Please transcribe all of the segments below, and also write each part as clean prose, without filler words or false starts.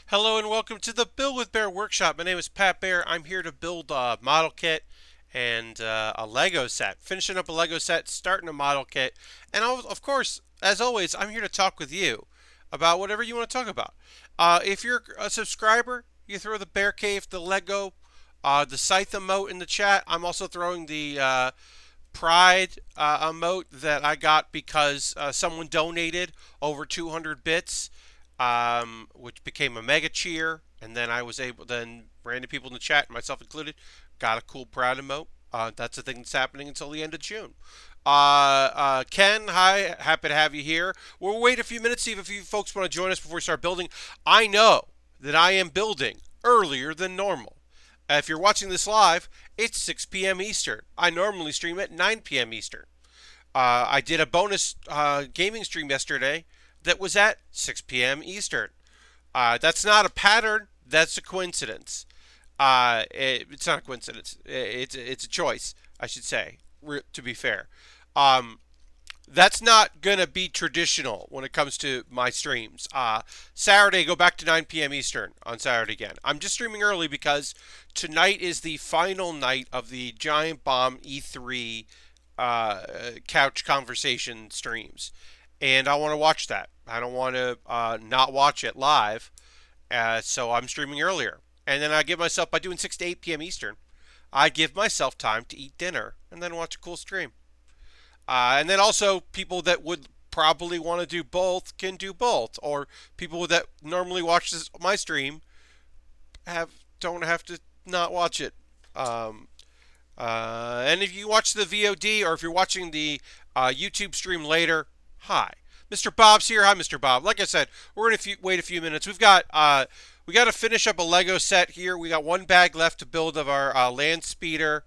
Hello and welcome to the Build with Bear workshop. My name is Pat Baer. I'm here to build a model kit and a Lego set. Finishing up a Lego set, starting a model kit, and of course, as always, I'm here to talk with you about whatever you want to talk about. If you're a subscriber, you throw the Bear Cave, the Lego, the Scythe emote in the chat. I'm also throwing the Pride emote that I got because someone donated over 200 bits, which became a mega cheer, and then I was able, then random people in the chat, myself included, got a cool Pride emote. That's a thing that's happening until the end of June. Ken, hi, happy to have you here. We'll wait a few minutes, see if you folks want to join us before we start building. I know that I am building earlier than normal. If you're watching this live, it's 6 p.m. Eastern. I normally stream at 9 p.m. Eastern. I did a bonus gaming stream yesterday that was at 6 p.m. Eastern. That's not a pattern. That's a coincidence. It's not a coincidence. It's a choice, I should say, to be fair. That's not going to be traditional when it comes to my streams. Saturday, go back to 9 p.m. Eastern on Saturday again. I'm just streaming early because tonight is the final night of the Giant Bomb E3 couch conversation streams. And I want to watch that. I don't want to not watch it live. So I'm streaming earlier. And then I give myself, by doing 6 to 8 p.m. Eastern, I give myself time to eat dinner and then watch a cool stream. And then also people that would probably want to do both can do both, or people that normally watch my stream don't have to not watch it. And if you watch the VOD or if you're watching the YouTube stream later, hi, Mr. Bob's here. Hi, Mr. Bob. Like I said, we're gonna wait a few minutes. We got to finish up a Lego set here. We got one bag left to build of our Landspeeder.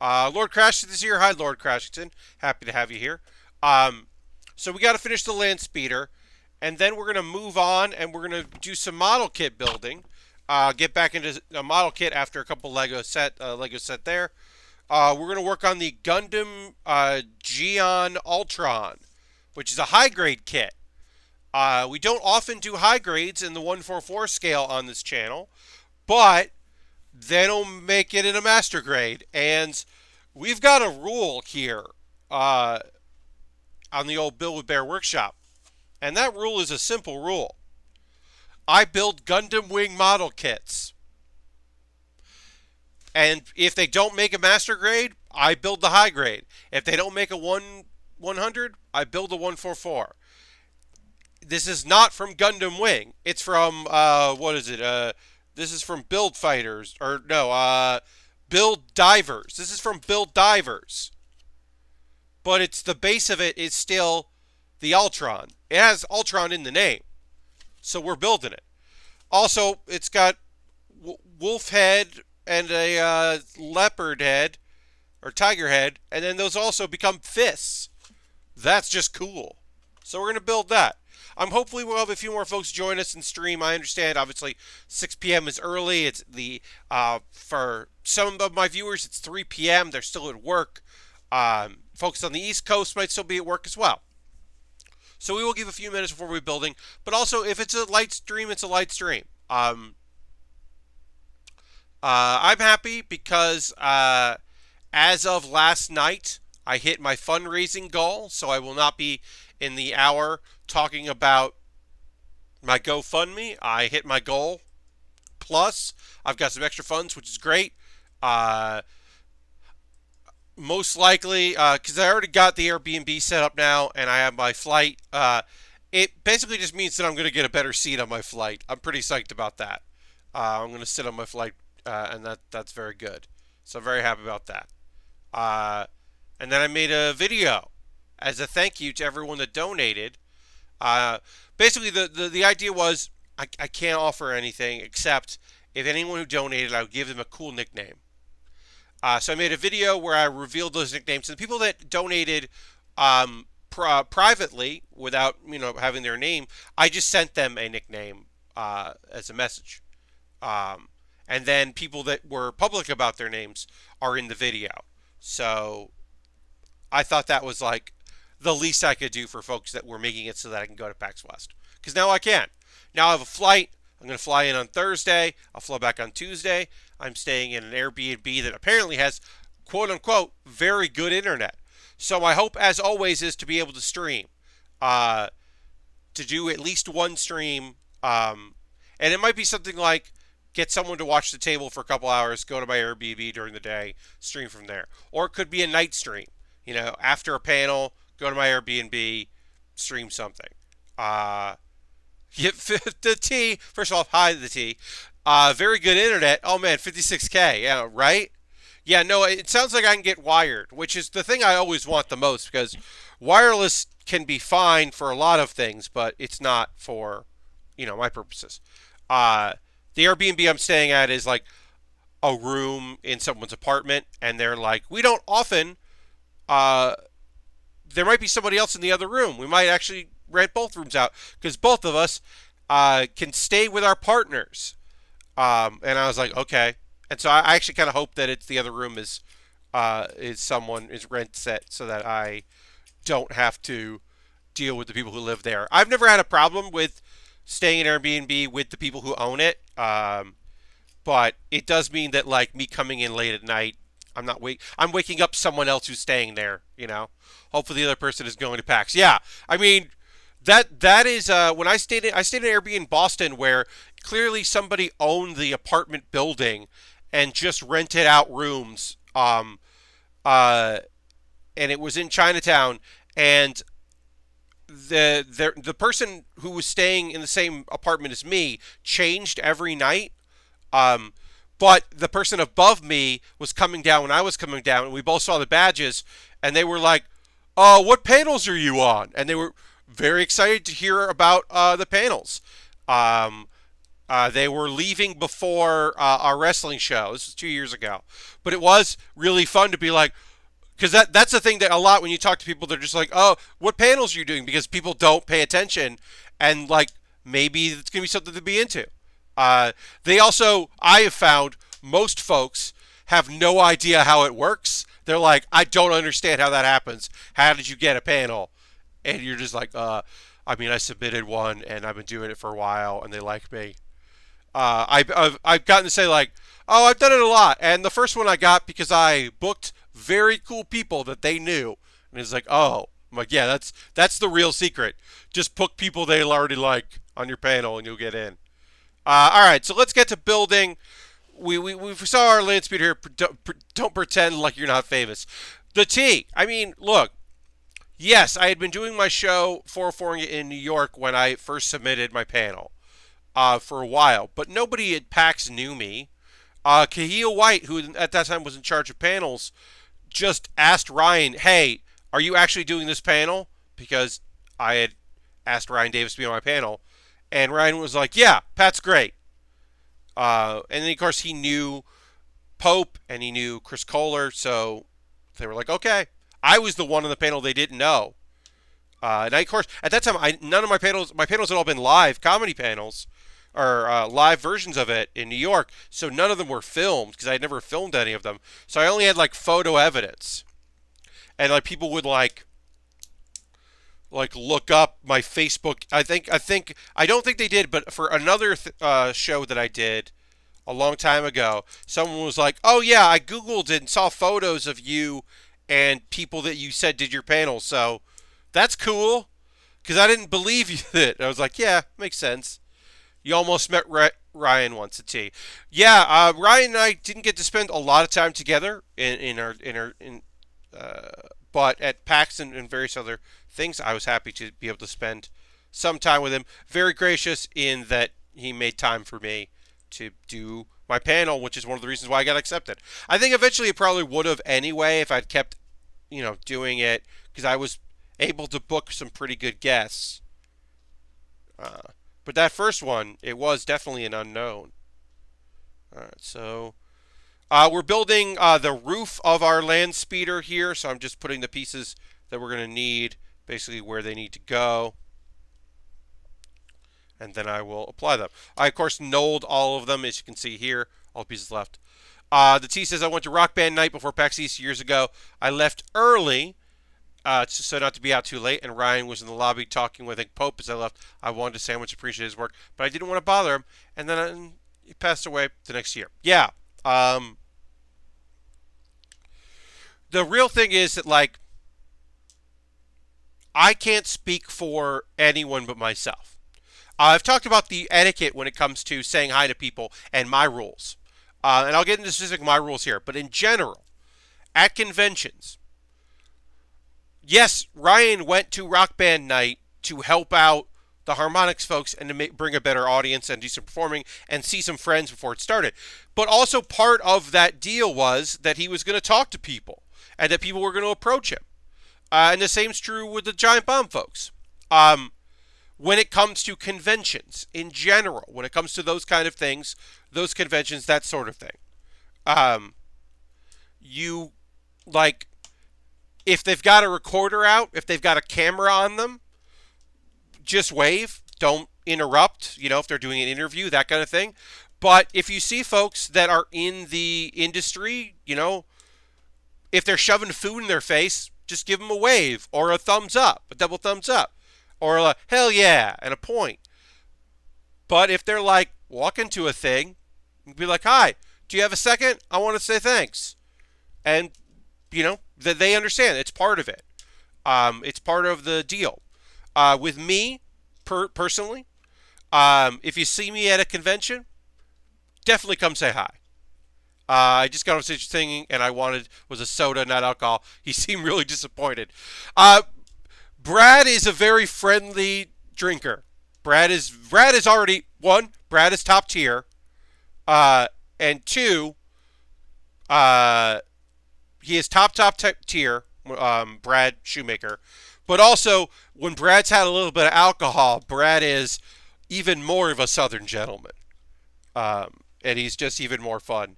Lord Crashington is here. Hi, Lord Crashington. Happy to have you here. So we got to finish the Landspeeder, and then we're going to move on, and we're going to do some model kit building. Get back into a model kit after a couple Lego set there. We're going to work on the Gundam Jiyan Altron, which is a high-grade kit. We don't often do high grades in the 144 scale on this channel, but they don't make it in a master grade. And we've got a rule here on the old Build with Bear workshop. And that rule is a simple rule. I build Gundam Wing model kits. And if they don't make a master grade, I build the high grade. If they don't make a 100, I build a 144. This is not from Gundam Wing. It's from, what is it? This is from Build Fighters. Or, no, Build Divers. This is from Build Divers. But it's the base of it is still the Altron. It has Altron in the name. So we're building it. Also, it's got wolf head and a leopard head, or tiger head. And then those also become fists. That's just cool. So we're going to build that. Hopefully we'll have a few more folks join us and stream. I understand, obviously, 6 p.m. is early. It's for some of my viewers, it's 3 p.m. They're still at work. Folks on the East Coast might still be at work as well. So we will give a few minutes before we're building. But also, if it's a light stream, it's a light stream. I'm happy because as of last night, I hit my fundraising goal, so I will not be in the hour talking about my GoFundMe. I hit my goal. Plus, I've got some extra funds, which is great. Most likely, because I already got the Airbnb set up now, and I have my flight. It basically just means that I'm going to get a better seat on my flight. I'm pretty psyched about that. I'm going to sit on my flight, and that's very good. So I'm very happy about that. And then I made a video as a thank you to everyone that donated. Basically, the idea was I can't offer anything except if anyone who donated, I would give them a cool nickname. So I made a video where I revealed those nicknames. And the people that donated privately, without having their name, I just sent them a nickname as a message. And then people that were public about their names are in the video. So I thought that was like the least I could do for folks that were making it so that I can go to PAX West. Because now I can. Now I have a flight, I'm going to fly in on Thursday. I'll fly back on Tuesday. I'm staying in an Airbnb that apparently has, quote unquote, very good internet. So my hope, as always, is to be able to stream, uh, to do at least one stream. And it might be something like get someone to watch the table for a couple hours, go to my Airbnb during the day, stream from there. Or it could be a night stream. After a panel, go to my Airbnb, stream something. Uh, the T, first of all, hi, the T. Very good internet. Oh man, 56K. Yeah, right? Yeah, no, it sounds like I can get wired, which is the thing I always want the most because wireless can be fine for a lot of things, but it's not for, my purposes. Uh, the Airbnb I'm staying at is like a room in someone's apartment, and they're like, we don't often, uh, there might be somebody else in the other room. We might actually rent both rooms out because both of us can stay with our partners. And I was like, okay. And so I actually kind of hope that it's the other room is someone is rent set so that I don't have to deal with the people who live there. I've never had a problem with staying in Airbnb with the people who own it. But it does mean that like me coming in late at night, I'm waking up someone else who's staying there. Hopefully the other person is going to PAX. Yeah. I mean, that is when I stayed in an Airbnb in Boston where clearly somebody owned the apartment building and just rented out rooms. Uh, and it was in Chinatown, and the person who was staying in the same apartment as me changed every night. Um, but the person above me was coming down when I was coming down, and we both saw the badges, and they were like, "Oh, what panels are you on?" And they were very excited to hear about the panels. Um, they were leaving before our wrestling show. This was 2 years ago, but it was really fun to be like, because that's the thing that a lot when you talk to people, they're just like, "Oh, what panels are you doing?" Because people don't pay attention, and like maybe it's gonna be something to be into. They also, I have found most folks have no idea how it works. They're like, "I don't understand how that happens. How did you get a panel?" And you're just like, I mean, I submitted one, and I've been doing it for a while, and they like me. I've gotten to say like, "Oh, I've done it a lot," and the first one I got because I booked very cool people that they knew, and it's like, oh, I'm like, yeah, that's the real secret. Just book people they already like on your panel, and you'll get in. All right, so let's get to building. We saw our Landspeeder here. Don't pretend like you're not famous. The T. I mean, look. Yes, I had been doing my show 404 in New York when I first submitted my panel for a while, but nobody at PAX knew me. Kahil White, who at that time was in charge of panels, just asked Ryan, "Hey, are you actually doing this panel?" Because I had asked Ryan Davis to be on my panel, and Ryan was like, "Yeah, Pat's great." And then of course he knew Pope and he knew Chris Kohler, so they were like, "Okay." I was the one on the panel they didn't know. And of course, at that time, none of my panels had all been live comedy panels, or live versions of it in New York. So none of them were filmed because I had never filmed any of them. So I only had like photo evidence, and like people would like look up my Facebook. I don't think they did, but for another show that I did a long time ago, someone was like, "Oh yeah, I Googled it and saw photos of you and people that you said did your panel, so that's cool." Because I didn't believe you it. I was like, yeah, makes sense. You almost met Ryan once at T. Yeah, Ryan and I didn't get to spend a lot of time together but at PAX and various other things, I was happy to be able to spend some time with him. Very gracious in that he made time for me to do my panel, which is one of the reasons why I got accepted. I think eventually it probably would have anyway if I'd kept, doing it, because I was able to book some pretty good guests. But that first one, it was definitely an unknown. All right, so we're building the roof of our Landspeeder here, so I'm just putting the pieces that we're going to need basically where they need to go, and then I will apply them. I, of course, knolled all of them, as you can see here, all the pieces left. The T says, "I went to Rock Band Night before PAX East years ago. I left early so not to be out too late. And Ryan was in the lobby talking with, I think, Pope as I left. I wanted to say how much I appreciate his work, but I didn't want to bother him. And then he passed away the next year. Yeah. The real thing is that, like, I can't speak for anyone but myself. I've talked about the etiquette when it comes to saying hi to people and my rules. And I'll get into specific my rules here. But in general, at conventions, yes, Ryan went to Rock Band Night to help out the harmonics folks and to bring a better audience and do some performing and see some friends before it started. But also part of that deal was that he was going to talk to people and that people were going to approach him. And the same's true with the Giant Bomb folks. When it comes to conventions in general, when it comes to those kind of things, those conventions, that sort of thing. You, like, if they've got a recorder out, if they've got a camera on them, just wave. Don't interrupt, if they're doing an interview, that kind of thing. But if you see folks that are in the industry, if they're shoving food in their face, just give them a wave or a thumbs up, a double thumbs up, or a hell yeah, and a point. But if they're like walking to a thing, be like, hi, do you have a second? I want to say thanks. And, that they understand. It's part of it. It's part of the deal. With me, personally, if you see me at a convention, definitely come say hi. I just got on stage singing, and I was a soda, not alcohol. He seemed really disappointed. Brad is a very friendly drinker. Brad is already, one, Brad is top tier, and two, he is top tier, Brad Shoemaker. But also, when Brad's had a little bit of alcohol, Brad is even more of a Southern gentleman. And he's just even more fun.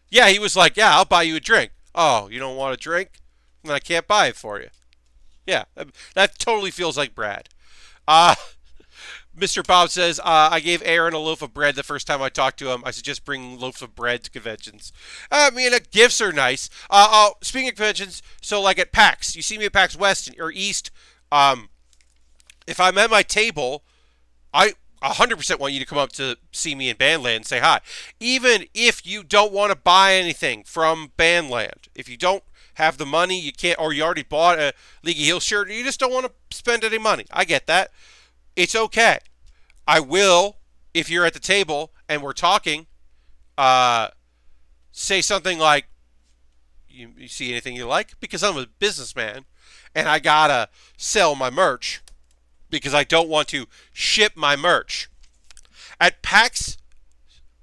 Yeah, he was like, yeah, I'll buy you a drink. Oh, you don't want a drink? Then I can't buy it for you. Yeah, that totally feels like Brad. Mr. Bob says, I gave Aaron a loaf of bread the first time I talked to him. I suggest bringing loaves of bread to conventions. Gifts are nice. Speaking of conventions, so like at PAX, you see me at PAX West or East. If I'm at my table, I 100% want you to come up to see me in Bandland and say hi. Even if you don't want to buy anything from Bandland. If you don't have the money, you can't, or you already bought a League of Heels shirt, you just don't want to spend any money. I get that. It's okay. I will, if you're at the table and we're talking, say something like, you see anything you like? Because I'm a businessman and I gotta sell my merch because I don't want to ship my merch. At PAX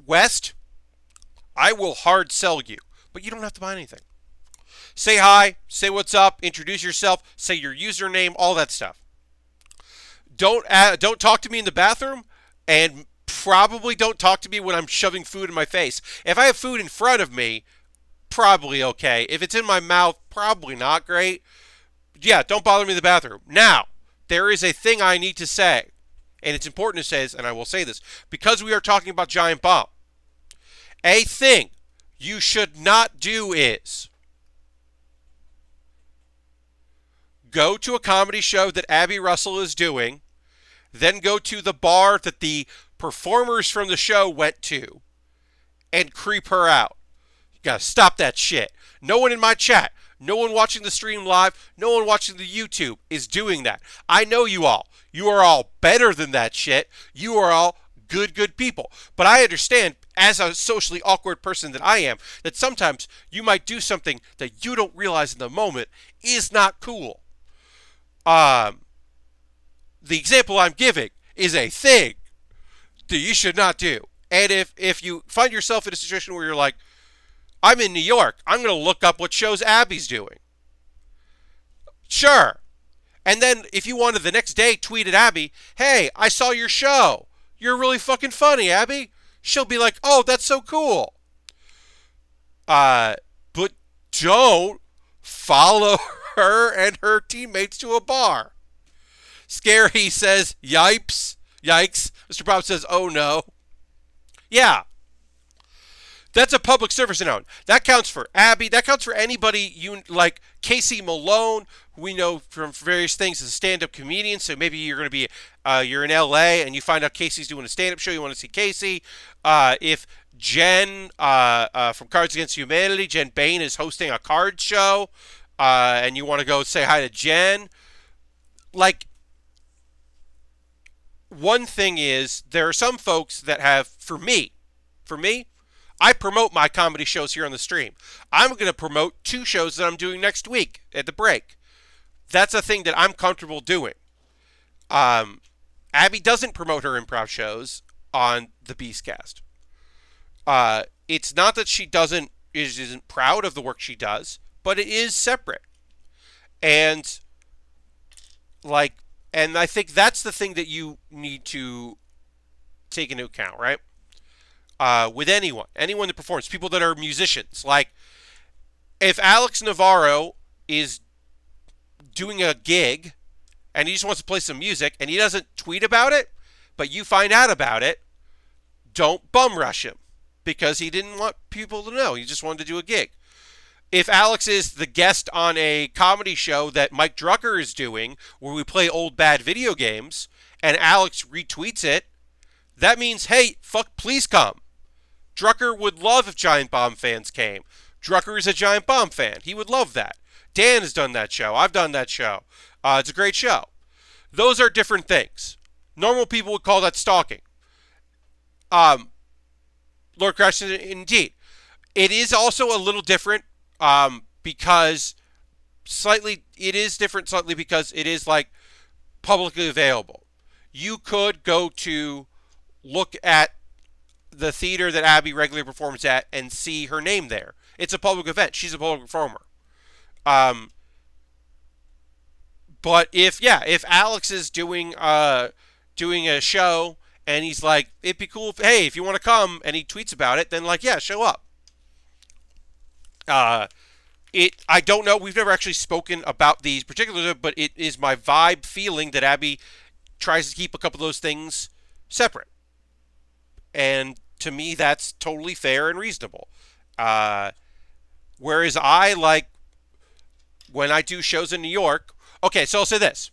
West, I will hard sell you, but you don't have to buy anything. Say hi, say what's up, introduce yourself, say your username, all that stuff. Don't talk to me in the bathroom, and probably don't talk to me when I'm shoving food in my face. If I have food in front of me, probably okay. If it's in my mouth, probably not great. Yeah, don't bother me in the bathroom. Now, there is a thing I need to say, and it's important to say this, and I will say this, because we are talking about Giant Bomb. A thing you should not do is go to a comedy show that Abby Russell is doing, then go to the bar that the performers from the show went to, and creep her out. You gotta stop that shit. No one in my chat, no one watching the stream live, no one watching the YouTube is doing that. I know you all. You are all better than that shit. You are all good people. But I understand, as a socially awkward person that I am, that sometimes you might do something that you don't realize in the moment is not cool. The example I'm giving is a thing that you should not do. And if you find yourself in a situation where you're like, I'm in New York, I'm going to look up what shows Abby's doing. Sure. And then if you wanted the next day tweet at Abby, hey, I saw your show. You're really fucking funny, Abby. She'll be like, oh, that's so cool. But don't follow her and her teammates to a bar. Scary says, yipes. Yikes. Mr. Bob says, oh no. Yeah. That's a public service announcement. That counts for Abby. That counts for anybody you like. Casey Malone, who we know from various things, is a stand-up comedian. So maybe you're going to be, you're in LA and you find out Casey's doing a stand-up show. You want to see Casey. If Jen from Cards Against Humanity, Jen Bain, is hosting a card show, and you want to go say hi to Jen, like, one thing is there are some folks that have, for me, I promote my comedy shows here on the stream. I'm going to promote 2 shows that I'm doing next week at the break. That's a thing that I'm comfortable doing. Abby doesn't promote her improv shows on the Beastcast. It's not that she isn't proud of the work she does, but it is separate. And I think that's the thing that you need to take into account, right? With anyone that performs, people that are musicians. Like, if Alex Navarro is doing a gig and he just wants to play some music and he doesn't tweet about it, but you find out about it, don't bum rush him because he didn't want people to know. He just wanted to do a gig. If Alex is the guest on a comedy show that Mike Drucker is doing where we play old bad video games and Alex retweets it, that means, hey, please come. Drucker would love if Giant Bomb fans came. Drucker is a Giant Bomb fan. He would love that. Dan has done that show. I've done that show. It's a great show. Those are different things. Normal people would call that stalking. Lord Crash, indeed. It is also a little different because it is like publicly available. You could go to look at the theater that Abby regularly performs at and see her name there. It's a public event. She's a public performer. But if Alex is doing a show and he's like, it'd be cool if you want to come, and he tweets about it, then show up. I don't know. We've never actually spoken about these particulars, but it is my vibe feeling that Abby tries to keep a couple of those things separate. And to me, that's totally fair and reasonable. Whereas when I do shows in New York, okay, so I'll say this.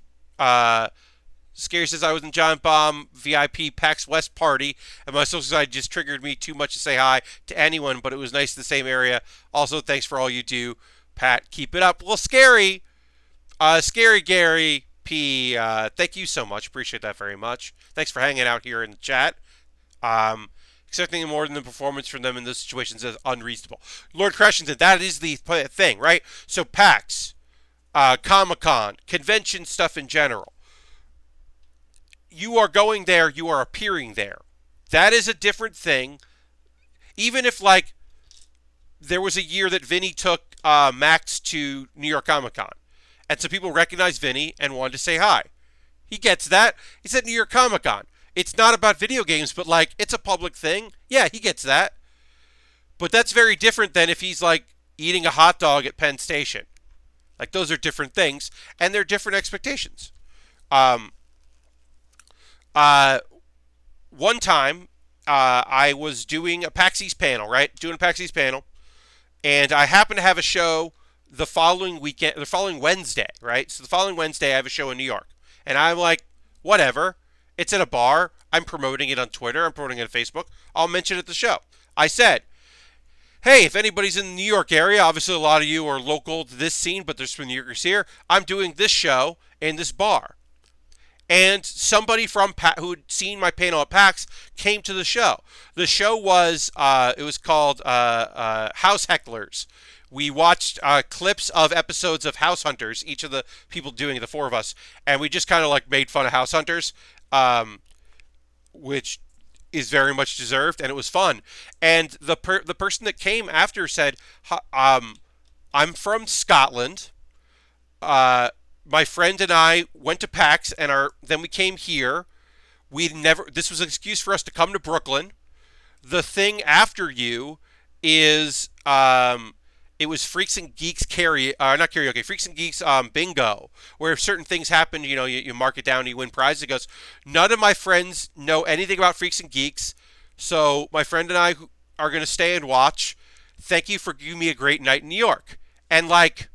Scary says I was in Giant Bomb VIP PAX West party, and my social side just triggered me too much to say hi to anyone, but it was nice in the same area. Also, thanks for all you do, Pat. Keep it up. Well, Scary Gary P, thank you so much. Appreciate that very much. Thanks for hanging out here in the chat. Expecting more than the performance from them in those situations is unreasonable. Lord Crushington, that is the thing, right? So PAX, Comic-Con, convention stuff in general. You are going there, you are appearing there. That is a different thing. Even if, there was a year that Vinny took Max to New York Comic-Con. And so people recognized Vinny and wanted to say hi. He gets that. He's at New York Comic-Con. It's not about video games, but, it's a public thing. Yeah, he gets that. But that's very different than if he's, eating a hot dog at Penn Station. Those are different things, and they're different expectations. One time, I was doing a PAX East panel, right? Doing a PAX East panel. And I happened to have a show the following Wednesday, right? So the following Wednesday, I have a show in New York. And I'm like, whatever. It's at a bar. I'm promoting it on Twitter. I'm promoting it on Facebook. I'll mention it at the show. I said, hey, if anybody's in the New York area, obviously a lot of you are local to this scene, but there's some New Yorkers here. I'm doing this show in this bar. And somebody from who'd seen my panel at PAX came to the show. The show was, it was called House Hecklers. We watched clips of episodes of House Hunters, each of the people doing it, the 4 of us, and we just kind of made fun of House Hunters, which is very much deserved, and it was fun. And the person that came after said, I'm from Scotland. My friend and I went to PAX, and then we came here. This was an excuse for us to come to Brooklyn. The thing after you is, it was Freaks and Geeks Freaks and Geeks bingo, where if certain things happen, you mark it down and you win prizes. It goes, none of my friends know anything about Freaks and Geeks, so my friend and I are going to stay and watch. Thank you for giving me a great night in New York. And, like,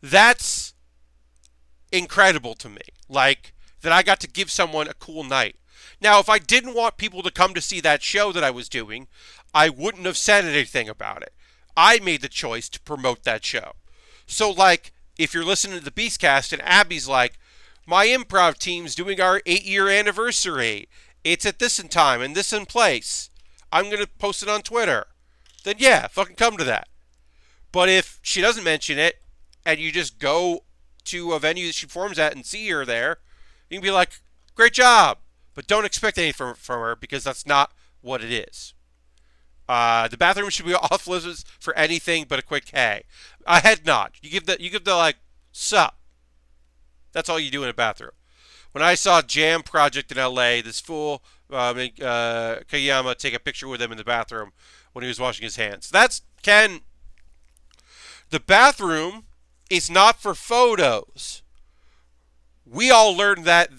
that's incredible to me. Like, that I got to give someone a cool night. Now, if I didn't want people to come to see that show that I was doing, I wouldn't have said anything about it. I made the choice to promote that show. So, like, if you're listening to the Beastcast and Abby's like, my improv team's doing our 8-year anniversary. It's at this in time and this in place. I'm going to post it on Twitter. Then yeah, fucking come to that. But if she doesn't mention it and you just go to a venue that she performs at and see her there, you can be like, great job. But don't expect anything from her because that's not what it is. The bathroom should be off limits for anything but a quick hey. A head nod. You give the like, sup. That's all you do in a bathroom. When I saw Jam Project in LA, this fool, Kayama, take a picture with him in the bathroom when he was washing his hands. That's Ken. The bathroom is not for photos. We all learned that.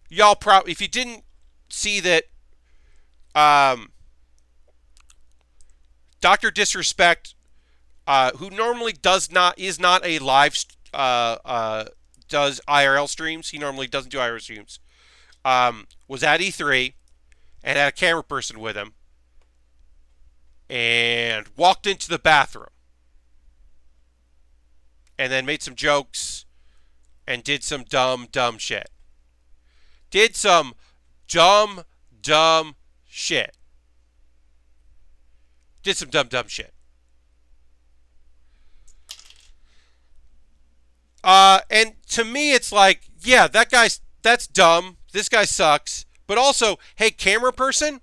Y'all probably, if you didn't see that, Dr. Disrespect, who normally is not a live, does IRL streams. He normally doesn't do IRL streams. Was at E3 and had a camera person with him and walked into the bathroom and then made some jokes and did some dumb shit. Did some dumb shit. Did some dumb shit. And to me, it's like, yeah, that's dumb. This guy sucks. But also, hey, camera person,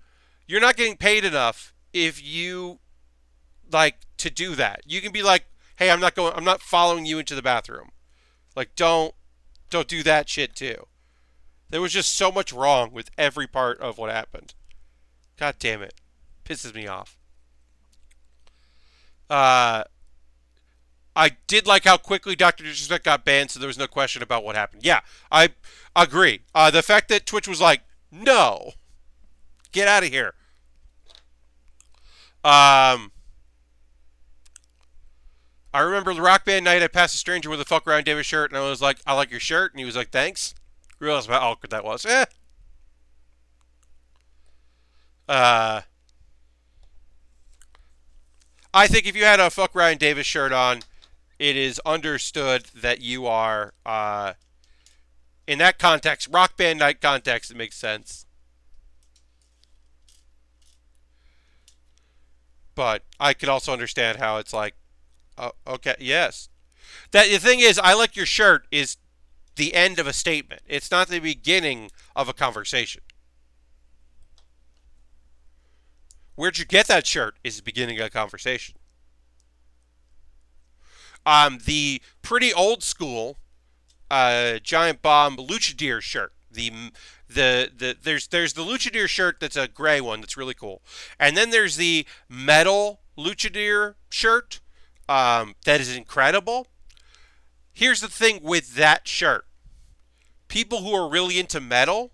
you're not getting paid enough if you like to do that. You can be like, hey, I'm not following you into the bathroom. Like, don't do that shit too. There was just so much wrong with every part of what happened. God damn it. Pisses me off. I did like how quickly Dr. Disrespect got banned, so there was no question about what happened. Yeah, I agree. The fact that Twitch was like, no, get out of here. I remember the Rock Band night, I passed a stranger with a Fuck Ryan Davis shirt, and I was like, I like your shirt, and he was like, thanks. Realized how awkward that was. I think if you had a Fuck Ryan Davis shirt on, it is understood that you are, in that context, Rock Band night context, it makes sense. But I could also understand how it's like, oh, okay, yes. The thing is, I like your shirt is the end of a statement. It's not the beginning of a conversation. Where'd you get that shirt is the beginning of a conversation. The pretty old school Giant Bomb Luchadeer shirt. There's the Luchadeer shirt that's a gray one that's really cool. And then there's the metal Luchadeer shirt that is incredible. Here's the thing with that shirt. People who are really into metal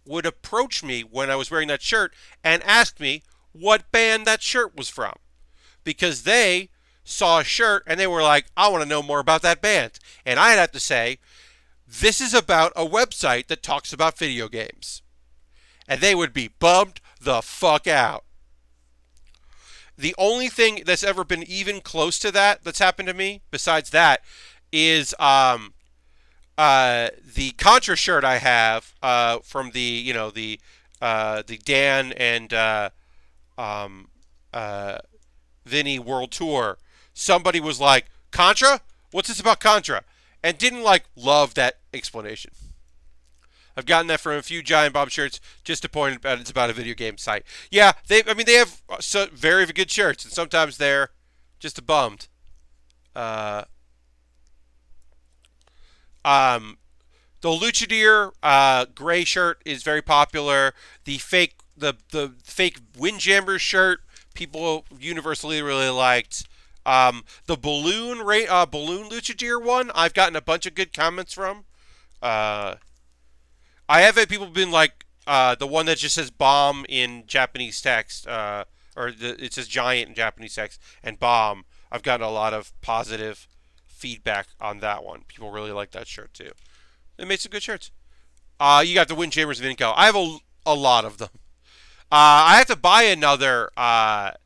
would approach me when I was wearing that shirt and ask me what band that shirt was from. Because they saw a shirt and they were like, I want to know more about that band. And I'd have to say, this is about a website that talks about video games. And they would be bummed the fuck out. The only thing that's ever been even close to that that's happened to me, besides that, is the Contra shirt I have from the Dan and Vinny World Tour. Somebody was like, Contra? What's this about Contra? And didn't love that explanation. I've gotten that from a few Giant Bomb shirts just to point out it's about a video game site. Yeah, they have very good shirts, and sometimes they're just bummed. The Luchadeer gray shirt is very popular. The fake Windjammer shirt people universally really liked. The balloon Luchadeer one I've gotten a bunch of good comments from. I have had people been like, the one that just says bomb in Japanese text, it says giant in Japanese text, and bomb. I've gotten a lot of positive feedback on that one. People really like that shirt too. They made some good shirts. You got the Windjammers of Inco. I have a lot of them. I have to buy another of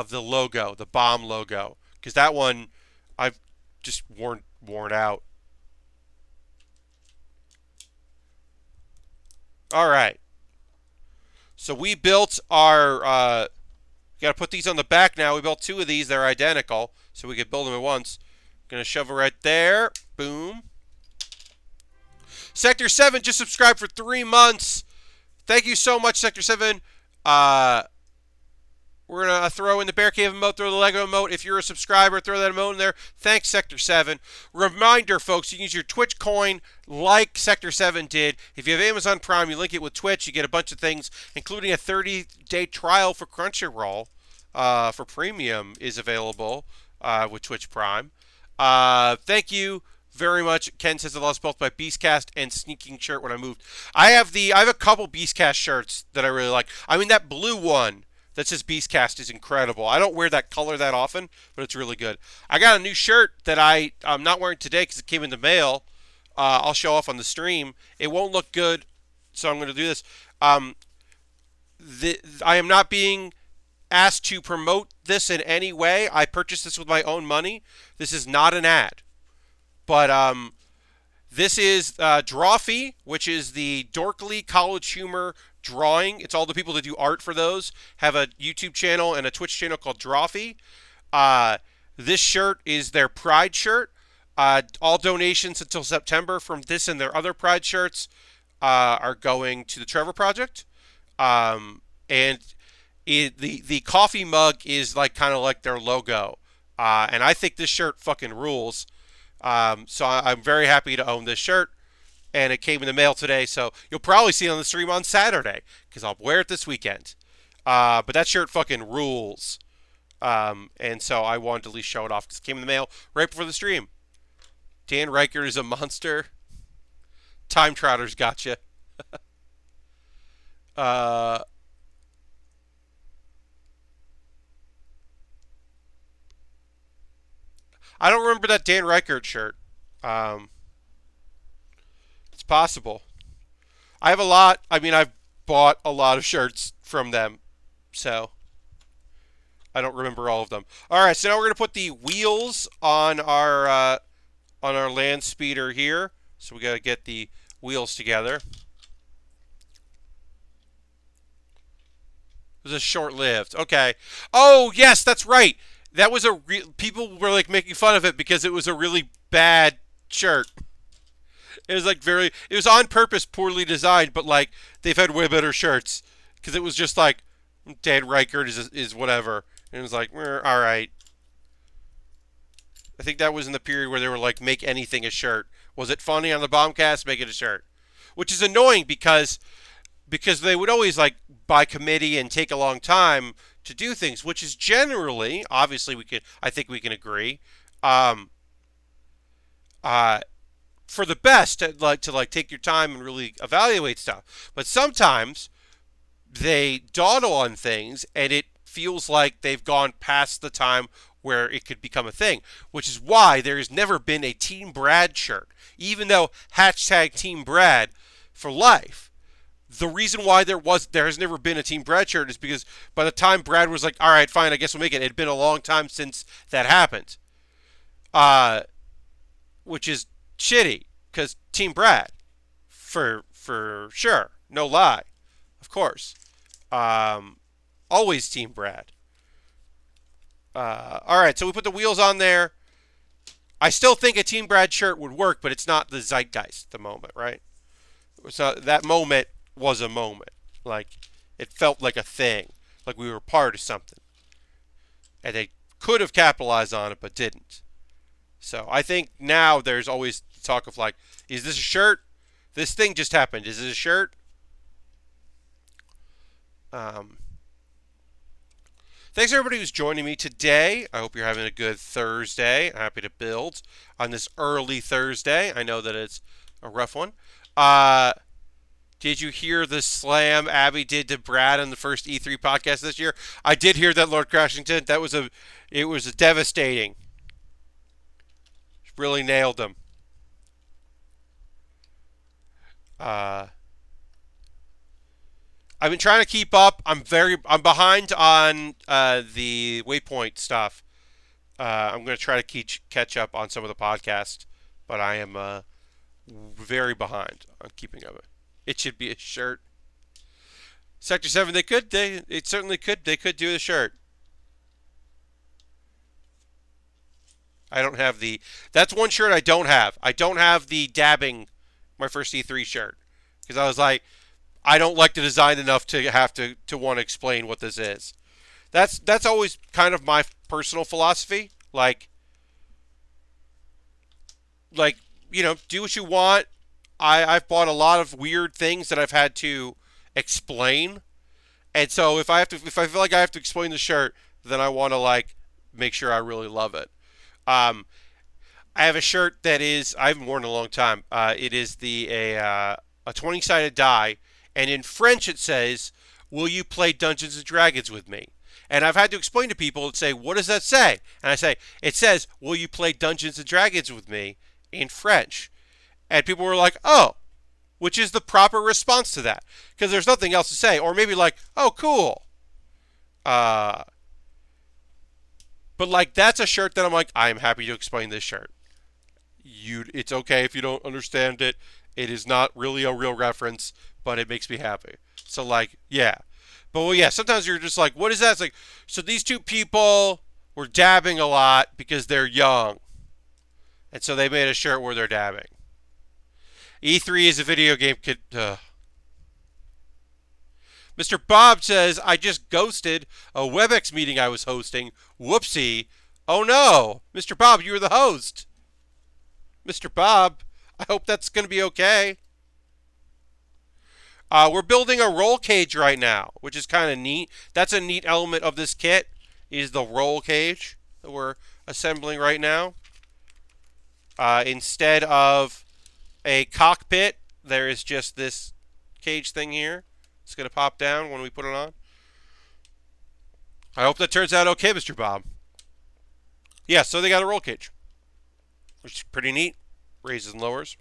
the logo, the bomb logo, because that one I've just worn out. All right. So we built our. Got to put these on the back now. We built 2 of these. They're identical, so we could build them at once. Gonna shove it right there. Boom. Sector 7 just subscribed for 3 months. Thank you so much, Sector 7. We're going to throw in the Bear Cave emote, throw the Lego emote. If you're a subscriber, throw that emote in there. Thanks, Sector 7. Reminder, folks, you can use your Twitch coin like Sector 7 did. If you have Amazon Prime, you link it with Twitch. You get a bunch of things, including a 30-day trial for Crunchyroll for premium is available with Twitch Prime. Thank you very much. Ken says I lost both my Beastcast and Sneaking shirt when I moved. I have a couple Beastcast shirts that I really like. I mean, that blue one that says Beastcast is incredible. I don't wear that color that often, but it's really good. I got a new shirt that I'm not wearing today because it came in the mail. I'll show off on the stream. It won't look good, so I'm going to do this. I am not being asked to promote this in any way. I purchased this with my own money. This is not an ad. But this is Drawfee, which is the Dorkly College Humor drawing. It's all the people that do art for those. Have a YouTube channel and a Twitch channel called Drawfee. This shirt is their Pride shirt. All donations until September from this and their other Pride shirts are going to the Trevor Project. And the coffee mug is kind of like their logo. And I think this shirt fucking rules. So I'm very happy to own this shirt. And it came in the mail today, so you'll probably see it on the stream on Saturday, because I'll wear it this weekend. But that shirt fucking rules. And so I wanted to at least show it off, because it came in the mail right before the stream. Dan Reichert is a monster. Time Trotter's gotcha. I don't remember that Dan Reichert shirt. It's possible. I have a lot. I mean, I've bought a lot of shirts from them, so I don't remember all of them. All right, so now we're gonna put the wheels on our Landspeeder here. So we gotta get the wheels together. It was short-lived. Okay. Oh yes, that's right. That was people were making fun of it because it was a really bad shirt. It was it was on purpose poorly designed, but they've had way better shirts because it was just Dan Reichert is whatever. And it was all right. I think that was in the period where they were make anything a shirt. Was it funny on the Bombcast? Make it a shirt. Which is annoying because they would always by committee and take a long time to do things, which is generally, obviously I think we can agree, for the best to take your time and really evaluate stuff. But sometimes they dawdle on things and it feels like they've gone past the time where it could become a thing, which is why there has never been a Team Brad shirt, even though hashtag Team Brad for life. The reason why there has never been a Team Brad shirt is because by the time Brad was all right, fine, I guess we'll make it. It had been a long time since that happened. Which is shitty, because Team Brad, for sure, no lie, of course. Always Team Brad. All right, so we put the wheels on there. I still think a Team Brad shirt would work, but it's not the zeitgeist at the moment, right? So that moment was a moment. It felt like a thing. Like we were part of something. And they could have capitalized on it, but didn't. So I think now there's always talk of is this a shirt? This thing just happened. Is it a shirt? Thanks everybody who's joining me today. I hope you're having a good Thursday. I'm happy to build on this early Thursday. I know that it's a rough one. Did you hear the slam Abby did to Brad on the first E3 podcast this year? I did hear that, Lord Crashington. It was a devastating. Really nailed him. Uh, I've been trying to keep up. I'm behind on the Waypoint stuff. I'm going to try to catch up on some of the podcasts, but I am very behind on keeping up. It should be a shirt. Sector 7, it certainly could. They could do the shirt. I don't have that's one shirt I don't have. I don't have the dabbing my first E3 shirt. Because I was like, I don't like the design enough to have to want to explain what this is. That's always kind of my personal philosophy. Like, do what you want. I've bought a lot of weird things that I've had to explain. And so if I feel like I have to explain the shirt, then I want to make sure I really love it. I have a shirt that I haven't worn in a long time. It is a 20-sided die, and in French it says, "Will you play Dungeons and Dragons with me?" And I've had to explain to people and say, "What does that say?" And I say, "It says, will you play Dungeons and Dragons with me?" in French. And people were like, "Oh," which is the proper response to that, because there's nothing else to say. Or maybe like, "Oh, cool." But that's a shirt that I'm like, I am happy to explain this shirt. It's okay if you don't understand it. It is not really a real reference, but it makes me happy. So yeah. But well, yeah, sometimes you're just like, what is that? It's like, so these two people were dabbing a lot because they're young. And so they made a shirt where they're dabbing. E3 is a video game kit. Mr. Bob says, I just ghosted a WebEx meeting I was hosting. Whoopsie. Oh no. Mr. Bob, you were the host. Mr. Bob, I hope that's going to be okay. We're building a roll cage right now, which is kind of neat. That's a neat element of this kit, is the roll cage that we're assembling right now. Instead of a cockpit, there is just this cage thing here. It's going to pop down when we put it on. I hope that turns out okay, Mr. Bob. Yeah, so they got a roll cage, which is pretty neat. Raises and lowers.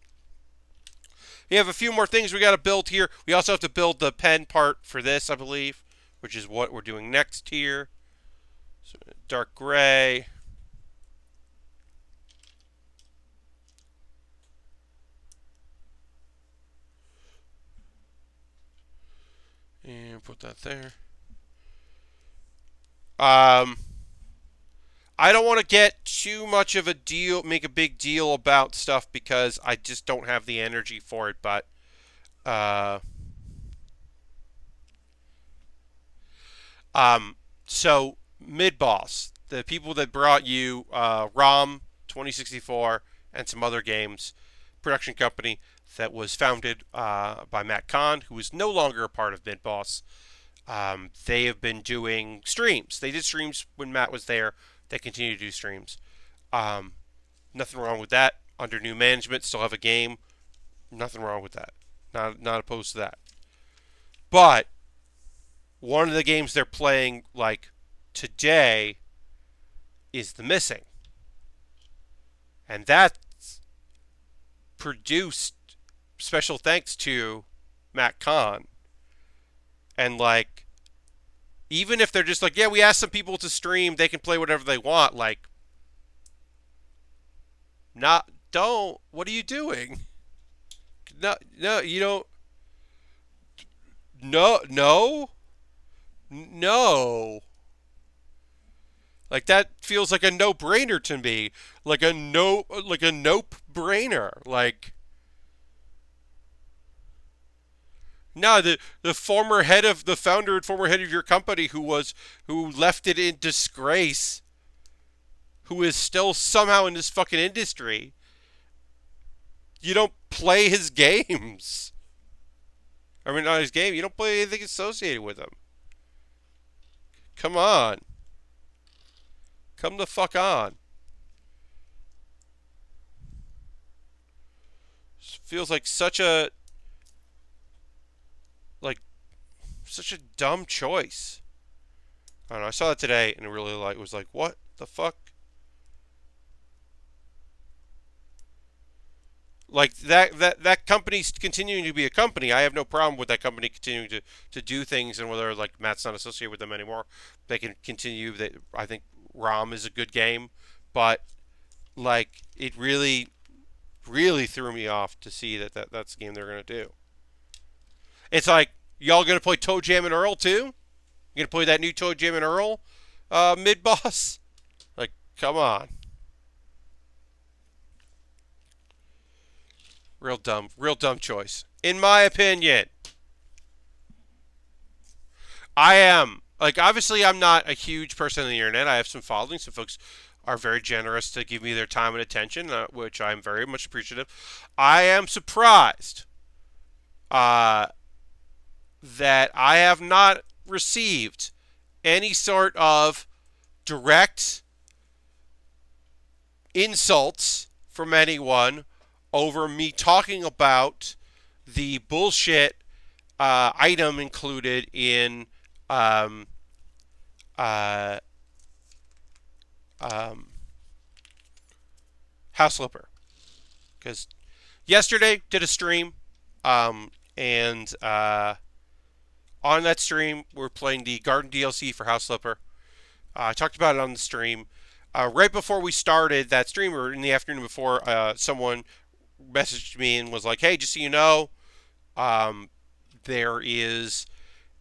We have a few more things we got to build here. We also have to build the pen part for this, I believe, which is what we're doing next here. So dark gray. And put that there. I don't want to get too much of a deal, make a big deal about stuff, because I just don't have the energy for it. But so mid-boss, the people that brought you ROM 2064 and some other games, production company that was founded by Matt Kahn, who is no longer a part of mid-boss. They have been doing streams. They did streams when Matt was there. They continue to do streams. Nothing wrong with that. Under new management, still have a game. Nothing wrong with that. Not opposed to that. But one of the games they're playing today is The Missing. And that's produced special thanks to Matt Kahn. And even if they're just yeah, we asked some people to stream, they can play whatever they want, what are you doing? No, you don't. No. That feels like a no-brainer to me. Like a nope-brainer. No, the founder and former head of your company who left it in disgrace, who is still somehow in this fucking industry. You don't play his games. I mean, not his game. You don't play anything associated with him. Come on. Come the fuck on. This feels like such a Like, such a dumb choice. I don't know. I saw that today and it really was like, what the fuck? Like that company's continuing to be a company. I have no problem with that company continuing to do things, and whether like Matt's not associated with them anymore, they can continue. That I think ROM is a good game, but like it really threw me off to see that's the game they're gonna do. It's like y'all gonna play Toe Jam and Earl too? You gonna play that new Toe Jam and Earl mid boss? Like, come on. Real dumb choice. In my opinion. I am. Like, obviously, I'm not a huge person on the internet. I have some following. Some folks are very generous to give me their time and attention, which I'm very much appreciative. I am surprised uh, that I have not received any sort of direct insults from anyone over me talking about the bullshit item included in um, uh, um, House Flipper. Because yesterday did a stream, and on that stream we're playing the Garden DLC for House Flipper. I talked about it on the stream. Right before we started that stream, or in the afternoon before, someone messaged me and was like, "Hey, just so you know, there is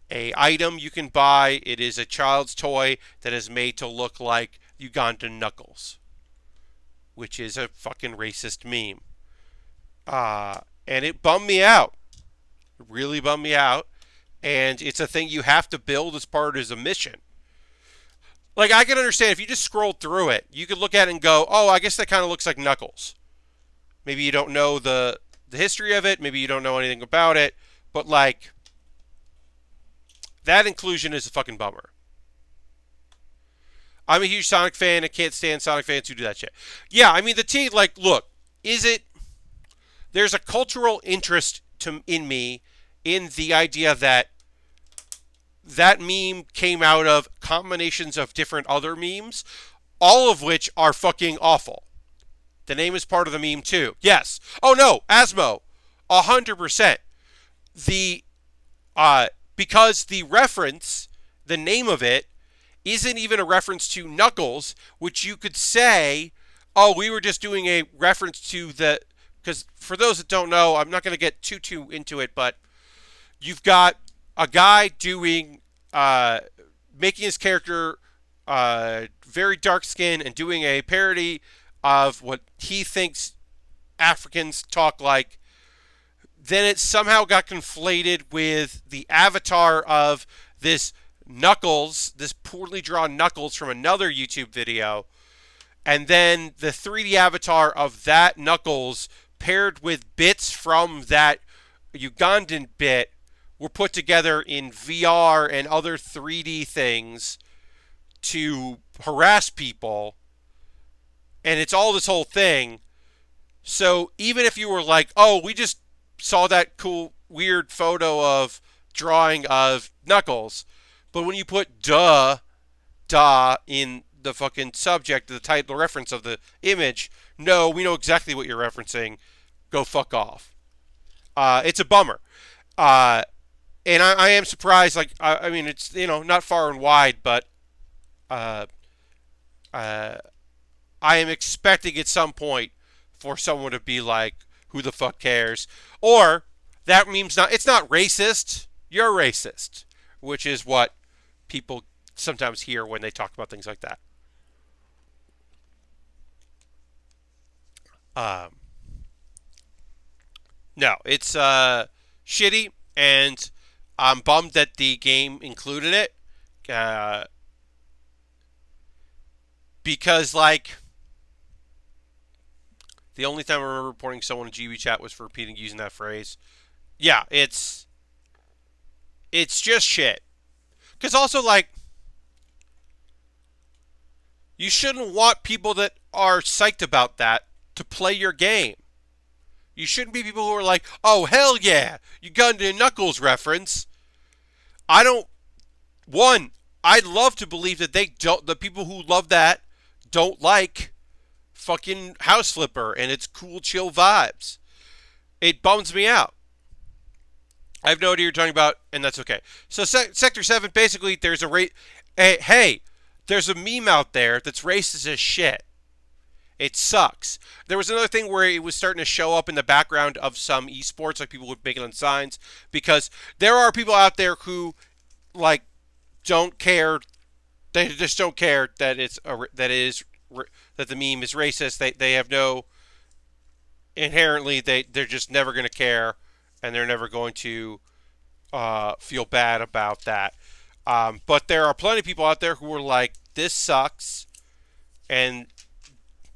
a item you can buy. It is a child's toy that is made to look like Ugandan Knuckles," which is a fucking racist meme. And it bummed me out. It really bummed me out. And it's a thing you have to build as part of a mission. Like, I can understand if you just scrolled through it, you could look at it and go, oh, I guess that kind of looks like Knuckles. Maybe you don't know the history of it. Maybe you don't know anything about it. But, like, that inclusion is a fucking bummer. I'm a huge Sonic fan. I can't stand Sonic fans who do that shit. Yeah, I mean, the team, like, look, is it... There's a cultural interest in me in the idea that that meme came out of combinations of different other memes, all of which are fucking awful. The name is part of the meme too. Yes. Oh no, Asmo. 100%. The because the reference, the name of it, isn't even a reference to Knuckles, which you could say, oh, we were just doing a reference to the... Because for those that don't know, I'm not going to get too into it, but you've got a guy doing, making his character very dark skinned and doing a parody of what he thinks Africans talk like. Then it somehow got conflated with the avatar of this Knuckles, this poorly drawn Knuckles from another YouTube video. And then the 3D avatar of that Knuckles paired with bits from that Ugandan bit were put together in VR and other 3D things to harass people. And it's all this whole thing. So even if you were like, oh, we just saw that cool, weird photo of drawing of Knuckles, but when you put da in the fucking subject, the title, the reference of the image, no, we know exactly what you're referencing. Go fuck off. It's a bummer. And I am surprised. Like, I mean, it's, you know, not far and wide, but I am expecting at some point for someone to be like, who the fuck cares? Or that meme's not, it's not racist. You're racist, which is what people sometimes hear when they talk about things like that. No, it's shitty, and I'm bummed that the game included it. Because, like, the only time I remember reporting someone in GB chat was for repeating using that phrase. Yeah, it's just shit. Because also, like, you shouldn't want people that are psyched about that to play your game. You shouldn't be people who are like, oh, hell yeah, you got into Knuckles reference. I don't, one, I'd love to believe that the people who love that don't like fucking House Flipper and its cool, chill vibes. It bums me out. I have no idea what you're talking about, and that's okay. So Sector 7, basically, there's a hey, there's a meme out there that's racist as shit. It sucks. There was another thing where it was starting to show up in the background of some esports, like people would make it on signs, because there are people out there who, like, don't care. They just don't care that that the meme is racist. They have no inherently they're just never going to care, and they're never going to feel bad about that. But there are plenty of people out there who are like, this sucks, and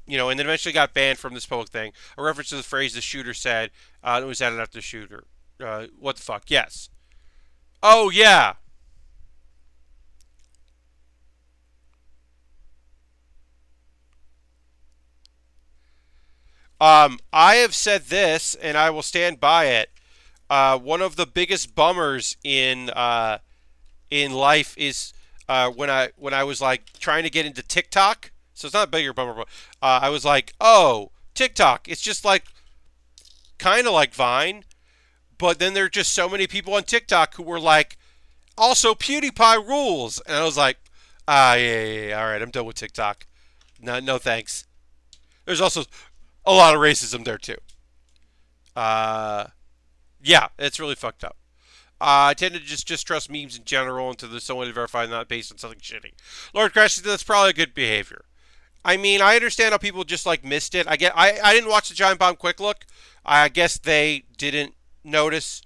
and then eventually got banned from this public thing. A reference to the phrase the shooter said, it was added after the shooter. What the fuck? Yes. Oh, yeah. I have said this, and I will stand by it. One of the biggest bummers in life is when I was like trying to get into TikTok. So it's not a bigger bummer, but I was like, oh, TikTok. It's just like kind of like Vine, but then there are just so many people on TikTok who were like, also PewDiePie rules, and I was like, yeah, all right, I'm done with TikTok. No, thanks. There's also a lot of racism there too. Uh, yeah, it's really fucked up. I tend to just distrust memes in general until there's someone to verify not based on something shitty. Lord Crash, that's probably good behavior. I mean, I understand how people just like missed it. I didn't watch the Giant Bomb Quick Look. I guess they didn't notice.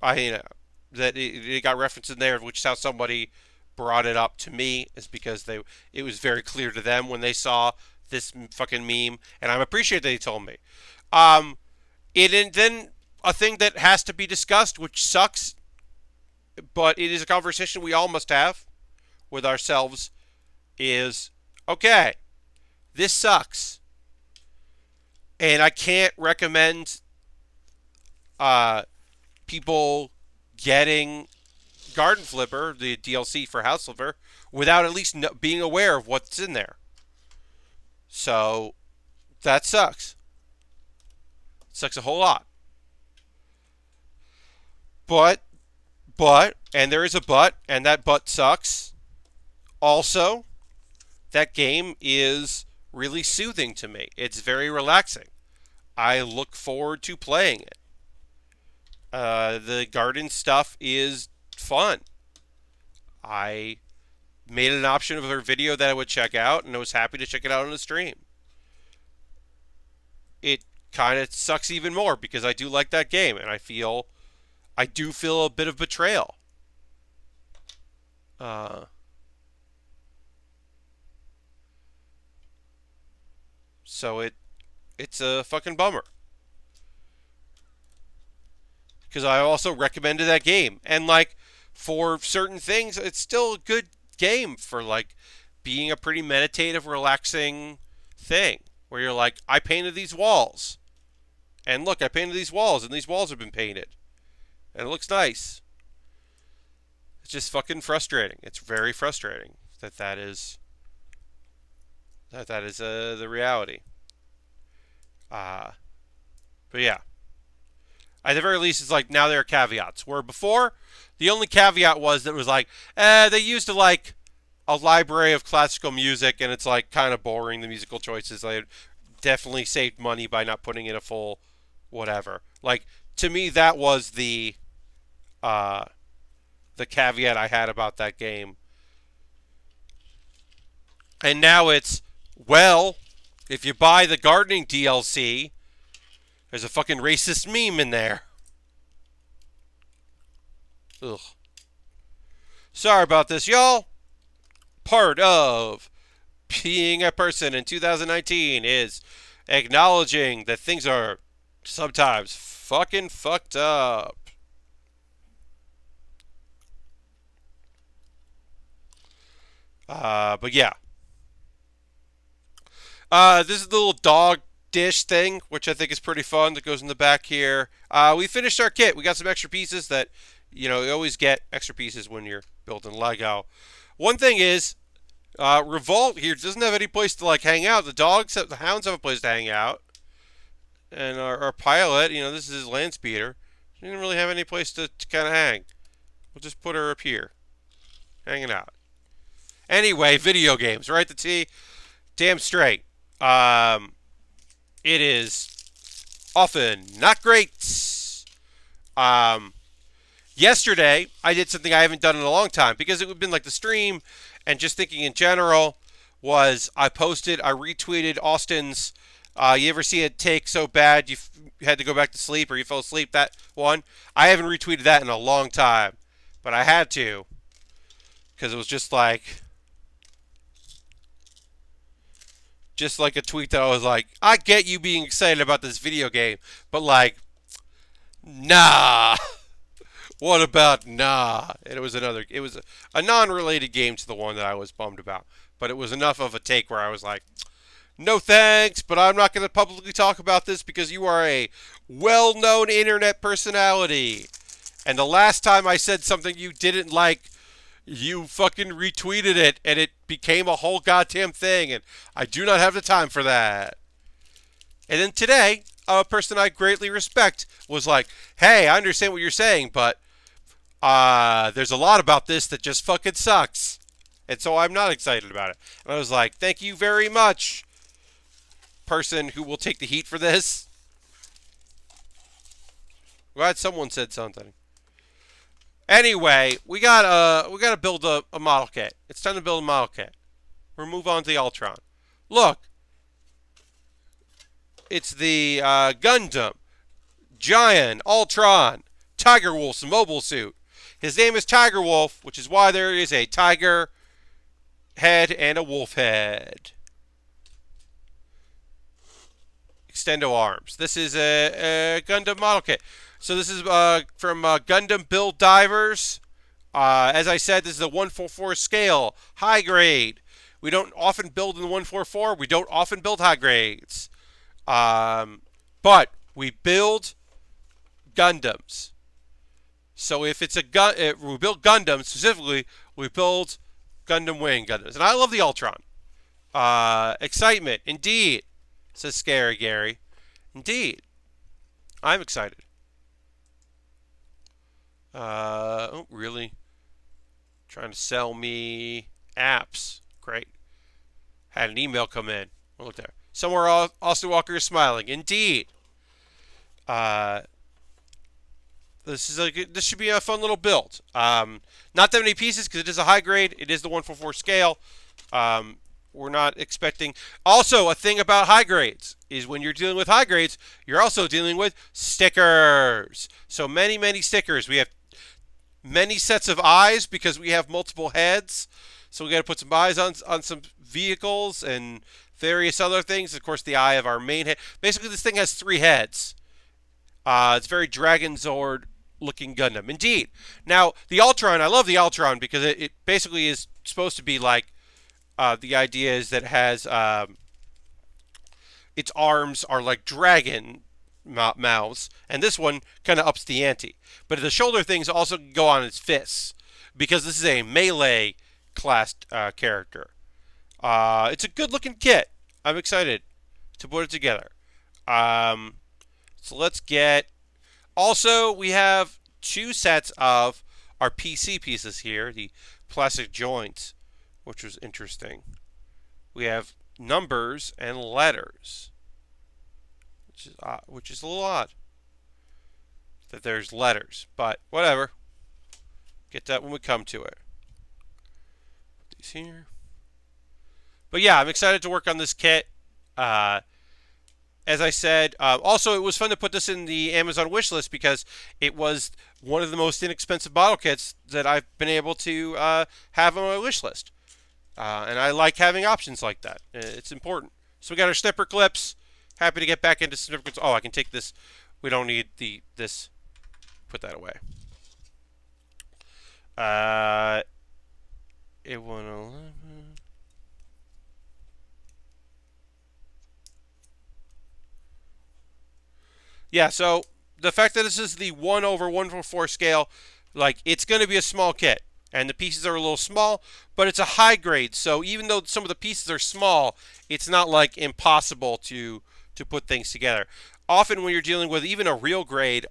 That it got referenced in there, which is how somebody brought it up to me, is because it was very clear to them when they saw this fucking meme, and I'm appreciative that they told me. And then a thing that has to be discussed, which sucks, but it is a conversation we all must have with ourselves, is, okay, this sucks. And I can't recommend people getting Garden Flipper, the DLC for House Flipper, without at least being aware of what's in there. So, that sucks. Sucks a whole lot. But, and there is a but, and that but sucks. Also, that game is really soothing to me. It's very relaxing. I look forward to playing it. The garden stuff is fun. I made an option of a video that I would check out, and I was happy to check it out on the stream. It kind of sucks even more because I do like that game, and I do feel a bit of betrayal. So it's a fucking bummer. Because I also recommended that game. And like for certain things, it's still a good game for like being a pretty meditative, relaxing thing. Where you're like, I painted these walls. And look, I painted these walls, and these walls have been painted. And it looks nice. It's just fucking frustrating. It's very frustrating that is the reality. But yeah. At the very least, it's like now there are caveats. Where before, the only caveat was that it was like, they used a library of classical music, and it's like kind of boring, the musical choices. They definitely saved money by not putting in a full whatever. Like, to me, that was the caveat I had about that game. And now it's, well, if you buy the gardening DLC, there's a fucking racist meme in there. Ugh. Sorry about this, y'all. Part of being a person in 2019 is acknowledging that things are sometimes fucking fucked up. But yeah. This is the little dog dish thing, which I think is pretty fun, that goes in the back here. We finished our kit. We got some extra pieces that, you always get extra pieces when you're building Lego. One thing is, Revolt here doesn't have any place to like hang out. The hounds have a place to hang out. And our pilot, this is his Landspeeder. She didn't really have any place to kind of hang. We'll just put her up here, hanging out. Anyway, video games, right? The T, damn straight. It is often not great. Yesterday, I did something I haven't done in a long time because it would have been like the stream and just thinking in general was I retweeted Austin's, you ever see it take so bad you had to go back to sleep or you fell asleep, that one? I haven't retweeted that in a long time, but I had to because it was just like a tweet that I was like, I get you being excited about this video game, but like, nah. What about nah? And it was a non-related game to the one that I was bummed about. But it was enough of a take where I was like, no thanks, but I'm not going to publicly talk about this because you are a well-known internet personality. And the last time I said something you didn't like, you fucking retweeted it, and it became a whole goddamn thing, and I do not have the time for that. And then today, a person I greatly respect was like, hey, I understand what you're saying, but there's a lot about this that just fucking sucks. And so I'm not excited about it. And I was like, thank you very much, person who will take the heat for this. Glad someone said something. Anyway, we gotta build a model kit. It's time to build a model kit. We'll move on to the Altron. Look, it's the Gundam Jiyan Altron Tiger Wolf's mobile suit. His name is Tiger Wolf, which is why there is a tiger head and a wolf head. Extendo arms. This is a Gundam model kit. So this is from Gundam Build Divers. As I said, this is a 144 scale, high grade. We don't often build in the 144. We don't often build high grades. But we build Gundams. So if it's we build Gundams specifically, we build Gundam Wing Gundams. And I love the Altron. Excitement, indeed, says Scary Gary. Indeed. I'm excited. Oh, really? Trying to sell me apps. Great. Had an email come in. Oh, look there. Somewhere Austin Walker is smiling. Indeed. This should be a fun little build. Not that many pieces because it is a high grade. It is the 144 scale. We're not expecting. Also, a thing about high grades is when you're dealing with high grades, you're also dealing with stickers. So many stickers. We have many sets of eyes because we have multiple heads. So we got to put some eyes on some vehicles and various other things. Of course, the eye of our main head. Basically, this thing has 3 heads. It's very Dragon Zord looking Gundam. Indeed. Now, the Altron, I love the Altron because it basically is supposed to be like, the idea is that it has, its arms are like dragon mouths, and this one kind of ups the ante. But the shoulder things also go on its fists because this is a melee class character. It's a good looking kit. I'm excited to put it together. So let's get. Also, we have 2 sets of our PC pieces here, the plastic joints, which was interesting. We have numbers and letters, which is a little odd that there's letters, but whatever. Get that when we come to it. Put these here. But yeah, I'm excited to work on this kit. As I said, also it was fun to put this in the Amazon wish list because it was one of the most inexpensive model kits that I've been able to have on my wish list. And I like having options like that. It's important. So we got our snipper clips. Happy to get back into snipper clips. Oh, I can take this. We don't need this. Put that away. A111. Yeah, so the fact that this is the 1/144 scale, like, it's going to be a small kit. And the pieces are a little small, but it's a high grade. So even though some of the pieces are small, it's not like impossible to put things together. Often when you're dealing with even a real grade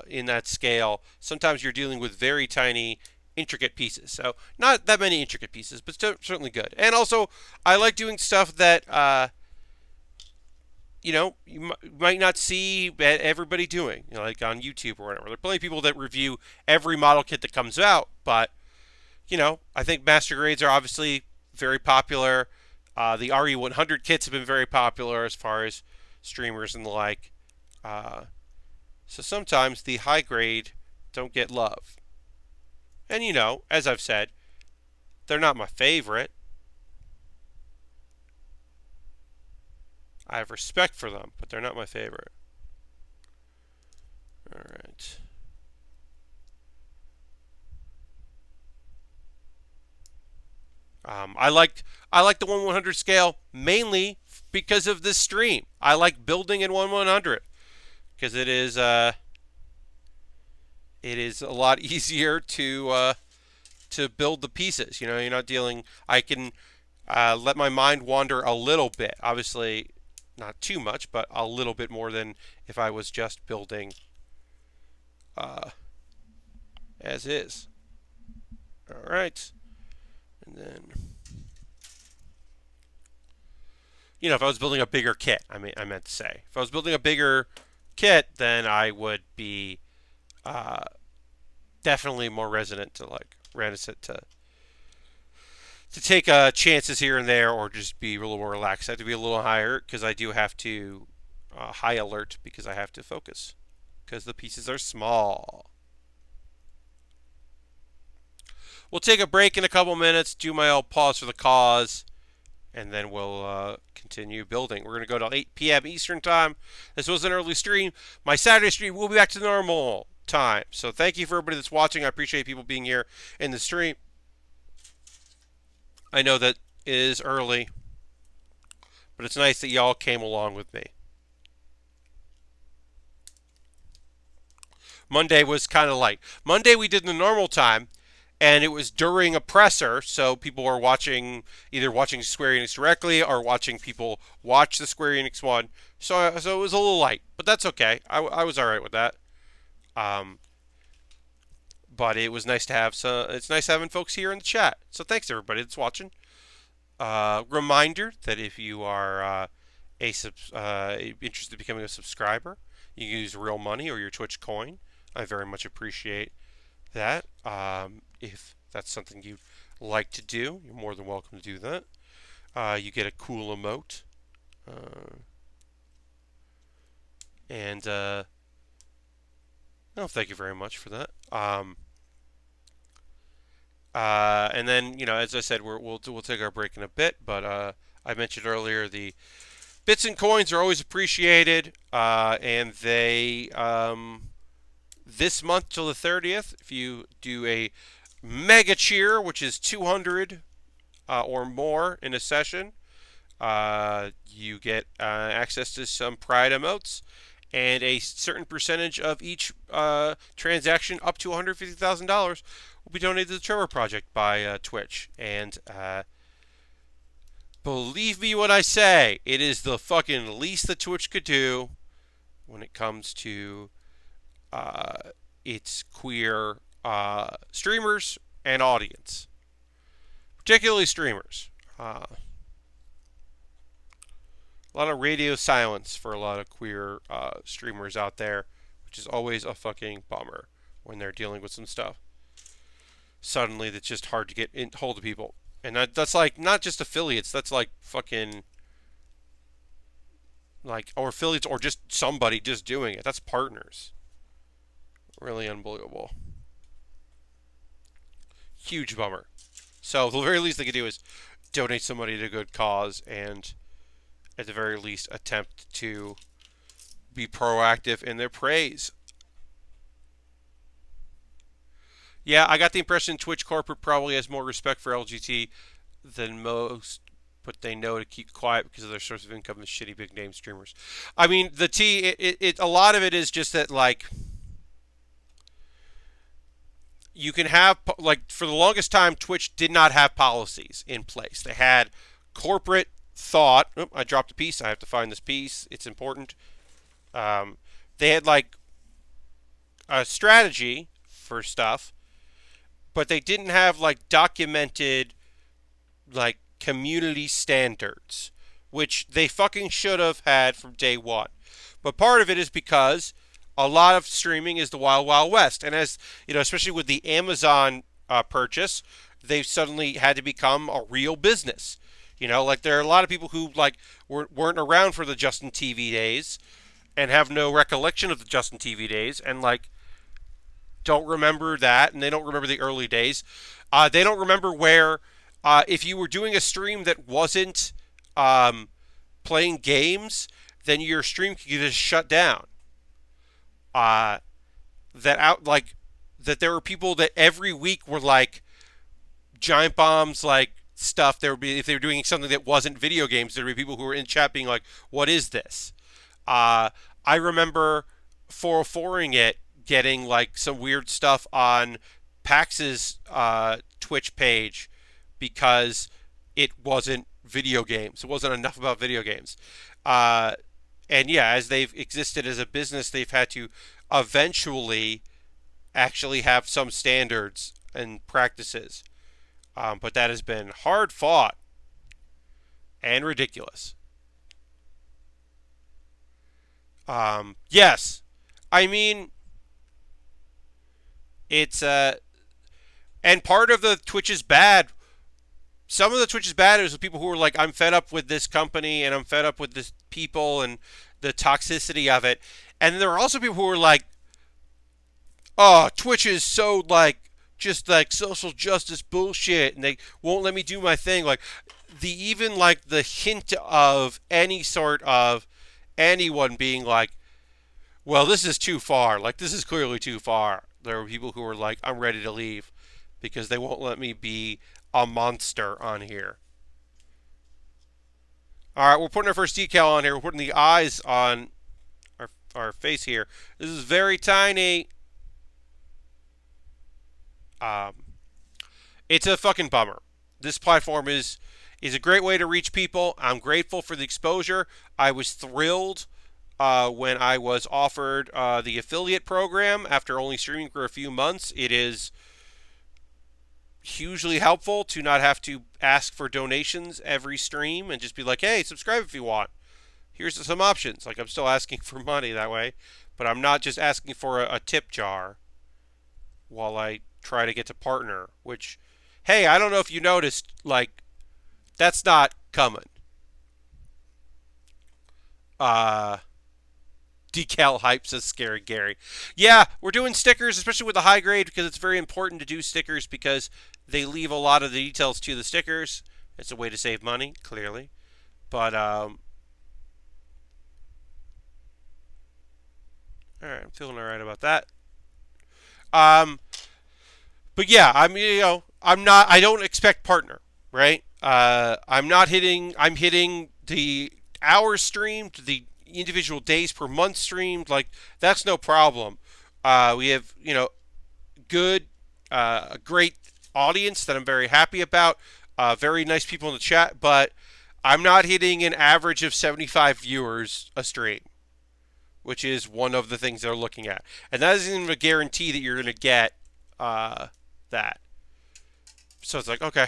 in that scale, sometimes you're dealing with very tiny, intricate pieces. So not that many intricate pieces, but certainly good. And also, I like doing stuff that you might not see everybody doing, like on YouTube or whatever. There are plenty of people that review every model kit that comes out, but I think master grades are obviously very popular. The RE100 kits have been very popular as far as streamers and the like. Uh, so sometimes the high grade don't get love. And as I've said, they're not my favorite. I have respect for them, but they're not my favorite. All right. I like the 1/100 scale mainly because of this stream. I like building in 1/100 because it is a lot easier to build the pieces. You're not dealing. I can let my mind wander a little bit. Obviously, not too much, but a little bit more than if I was just building as is. All right. And then, if I was building a bigger kit, I meant to say, if I was building a bigger kit, then I would be definitely more reticent to take chances here and there, or just be a little more relaxed. I have to be a little higher because I do have to high alert because I have to focus because the pieces are small. We'll take a break in a couple minutes, do my old pause for the cause, and then we'll continue building. We're going to go till 8 p.m. Eastern Time. This was an early stream. My Saturday stream will be back to normal time. So thank you for everybody that's watching. I appreciate people being here in the stream. I know that it is early, but it's nice that y'all came along with me. Monday was kind of light. Monday we did the normal time, and it was during a presser, so people were either watching Square Enix directly or watching people watch the Square Enix one. So it was a little light, but that's okay. I was all right with that. But it was nice to have it's nice having folks here in the chat. So thanks everybody that's watching. Reminder that if you are interested in becoming a subscriber, you can use real money or your Twitch coin. I very much appreciate that. If that's something you'd like to do, you're more than welcome to do that. You get a cool emote. And thank you very much for that. And then, as I said, we'll take our break in a bit. But I mentioned earlier the bits and coins are always appreciated, and they this month till the 30th, if you do a mega cheer, which is 200 or more in a session, you get access to some Pride emotes, and a certain percentage of each transaction up to $150,000 will be donated to the Trevor Project by Twitch. And believe me when I say, it is the fucking least that Twitch could do when it comes to its queer streamers and audience, particularly streamers. A lot of radio silence for a lot of queer streamers out there, which is always a fucking bummer when they're dealing with some stuff. Suddenly, that's just hard to get hold of people. And that's like not just affiliates, that's like fucking or affiliates or just somebody just doing it. That's partners. Really unbelievable. Huge bummer. So the very least they could do is donate some money to a good cause, and at the very least attempt to be proactive in their praise. Yeah, I got the impression Twitch corporate probably has more respect for LGT than most but they know to keep quiet because of their source of income is shitty big name streamers. I mean, the T, a lot of it is just that, like, you can have, like, for the longest time, Twitch did not have policies in place. They had corporate thought. Oh, I dropped a piece. I have to find this piece. It's important. They had, like, a strategy for stuff, but they didn't have, like, documented, like, community standards, which they fucking should have had from day one. But part of it is because a lot of streaming is the wild, wild west. And as, you know, especially with the Amazon purchase, they've suddenly had to become a real business. You know, like, there are a lot of people who, like, weren't around for the Justin TV days and have no recollection of the Justin TV days and, like, don't remember that, and they don't remember the early days. They don't remember where, if you were doing a stream that wasn't playing games, then your stream could just shut down. That there were people that every week were like Giant Bomb's like stuff. There would be, if they were doing something that wasn't video games, there would be people who were in chat being like, "What is this?" I remember 404ing it, getting like some weird stuff on PAX's Twitch page because it wasn't video games. It wasn't enough about video games. And yeah, as they've existed as a business, they've had to eventually actually have some standards and practices. But that has been hard fought and ridiculous. Yes. I mean, it's and part of the Twitch is bad. Some of the Twitch is bad is the people who are like, I'm fed up with this company and I'm fed up with this people and the toxicity of it. And there are also people who are like, oh, Twitch is so like just like social justice bullshit and they won't let me do my thing. Like, the even like the hint of any sort of anyone being like, well, this is too far. Like, this is clearly too far. There are people who are like, I'm ready to leave because they won't let me be a monster on here. All right, we're putting our first decal on here. We're putting the eyes on our face here. This is very tiny. It's a fucking bummer. This platform is a great way to reach people. I'm grateful for the exposure. I was thrilled when I was offered the affiliate program after only streaming for a few months. It is hugely helpful to not have to ask for donations every stream and just be like, hey, subscribe if you want. Here's some options. Like, I'm still asking for money that way, but I'm not just asking for a tip jar while I try to get to partner, which, hey, I don't know if you noticed, like, that's not coming. Decal hype, says Scary Gary. Yeah, we're doing stickers, especially with the high grade, because it's very important to do stickers because they leave a lot of the details to the stickers. It's a way to save money, clearly. But, alright, I'm feeling alright about that. But yeah, I mean, you know, I don't expect partner, right? I'm hitting the hours streamed, the individual days per month streamed, like, that's no problem. We have, you know, a great audience that I'm very happy about, very nice people in the chat, but I'm not hitting an average of 75 viewers a stream, which is one of the things they're looking at. And that isn't even a guarantee that you're going to get that. So it's like, okay.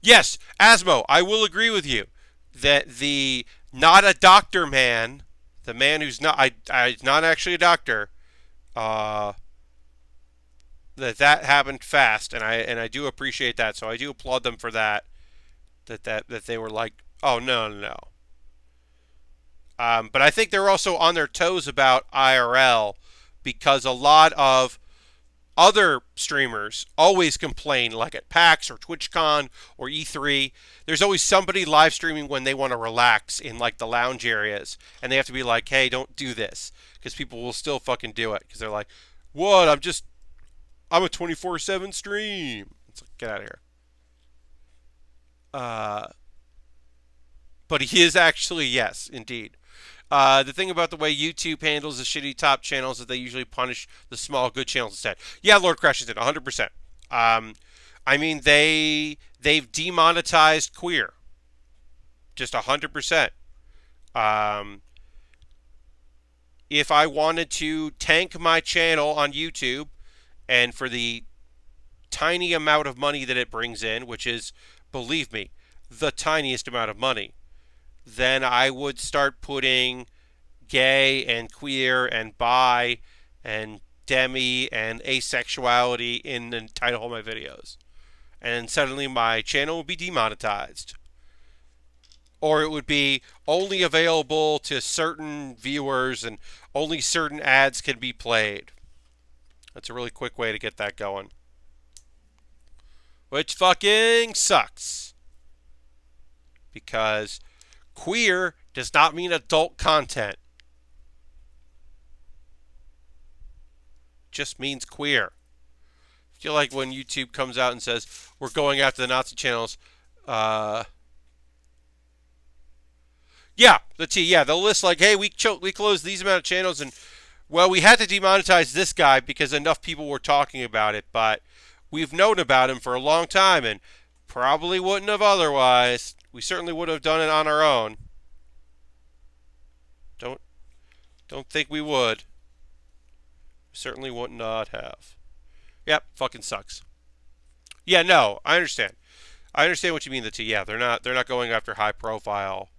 Yes, Asmo, I will agree with you that the not a doctor man, the man who's not not actually a doctor, that happened fast, and I do appreciate that. So I do applaud them for that. That they were like, oh no. But I think they're also on their toes about IRL because a lot of other streamers always complain, like at PAX or TwitchCon or E3. There's always somebody live streaming when they want to relax in like the lounge areas, and they have to be like, hey, don't do this, because people will still fucking do it because they're like, what? I'm a 24/7 stream. It's Get out of here. Uh, but he is actually, yes, indeed. The thing about the way YouTube handles the shitty top channels is that they usually punish the small good channels instead. Yeah, Lord Crashington, 100%. I mean, they've demonetized queer, just 100%. If I wanted to tank my channel on YouTube, and for the tiny amount of money that it brings in, which is, believe me, the tiniest amount of money, then I would start putting gay and queer and bi and demi and asexuality in the title of my videos. And suddenly my channel would be demonetized. Or it would be only available to certain viewers and only certain ads can be played. That's a really quick way to get that going. Which fucking sucks. Because queer does not mean adult content. It just means queer. I feel like when YouTube comes out and says, we're going after the Nazi channels, yeah, they'll list like, hey, we closed these amount of channels, and, well, we had to demonetize this guy because enough people were talking about it, but we've known about him for a long time, and probably wouldn't have otherwise. We certainly would have done it on our own. Don't think we would. We certainly would not have. Yep, fucking sucks. Yeah, no, I understand. I understand what you mean. Yeah, they're not going after high profile.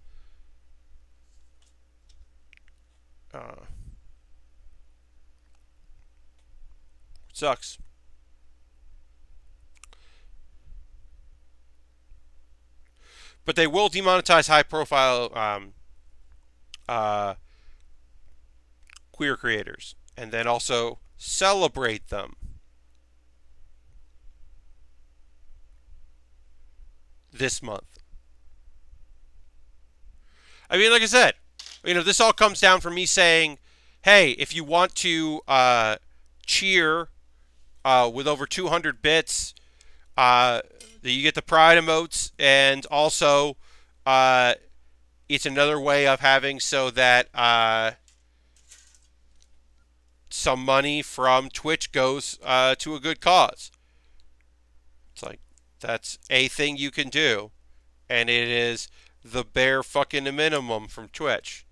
Sucks. But they will demonetize high profile queer creators, and then also celebrate them. This month. I mean, like I said, this all comes down from me saying, hey, if you want to cheer with over 200 bits, you get the pride emotes, and also it's another way of having so that some money from Twitch goes to a good cause. It's like, that's a thing you can do, and it is the bare fucking minimum from Twitch.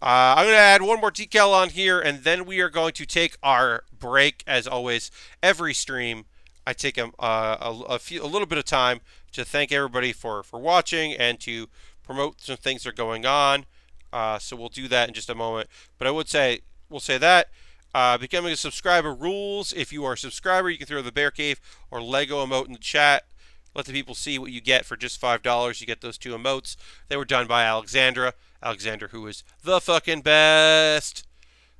I'm going to add one more decal on here, and then we are going to take our break. As always, every stream, I take a little bit of time to thank everybody for watching and to promote some things that are going on. So we'll do that in just a moment. But we'll say that becoming a subscriber rules. If you are a subscriber, you can throw the Bear Cave or Lego emote in the chat. Let the people see what you get for just $5. You get those two emotes. They were done by Alexandra, who is the fucking best.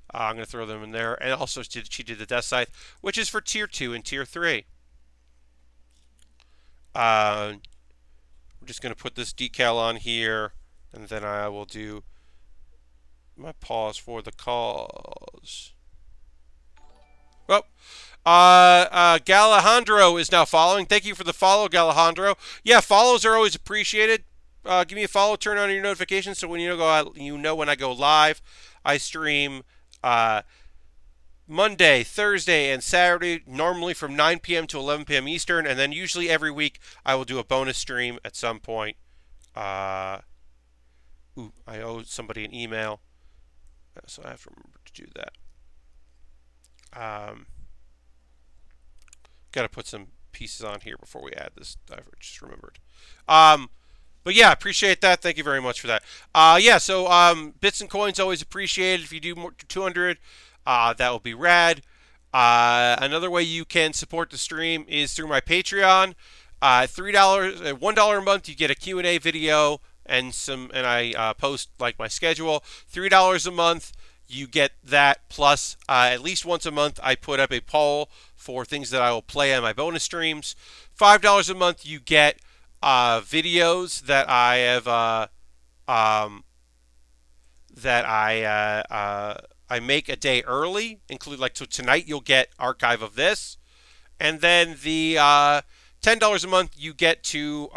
I'm going to throw them in there. And also, she did the Death Scythe, which is for Tier 2 and Tier 3. I'm just going to put this decal on here, and then I will do my pause for the cause. Well, Galahandro is now following. Thank you for the follow, Galahandro. Yeah, follows are always appreciated. Give me a follow, turn on your notifications so when you know when I go live. I stream Monday, Thursday, and Saturday, normally from 9 p.m. to 11 p.m. Eastern, and then usually every week I will do a bonus stream at some point. I owe somebody an email, so I have to remember to do that. Got to put some pieces on here before we add this. I just remembered. But yeah, appreciate that. Thank you very much for that. So bits and coins always appreciated. If you do more 200, that will be rad. Another way you can support the stream is through my Patreon. $3, $1 a month, you get a Q&A video and I post like my schedule. $3 a month, you get that, plus at least once a month I put up a poll for things that I will play on my bonus streams. $5 a month, you get videos that I have I make a day early, include so tonight you'll get archive of this, And then the $10 a month, you get to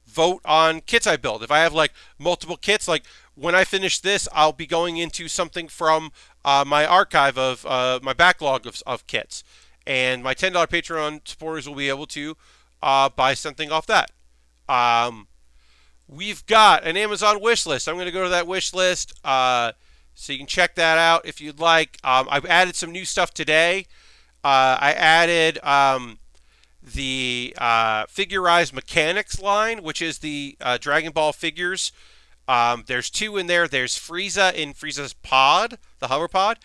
vote on kits I build. If I have like multiple kits, like when I finish this, I'll be going into something from my archive of my backlog of kits. And my $10 Patreon supporters will be able to buy something off that. We've got an Amazon wish list. I'm going to go to that wish list so you can check that out if you'd like. I've added some new stuff today. I added the Figurized Mechanics line, which is the Dragon Ball figures. There's two in there. There's Frieza in Frieza's pod, the hover pod.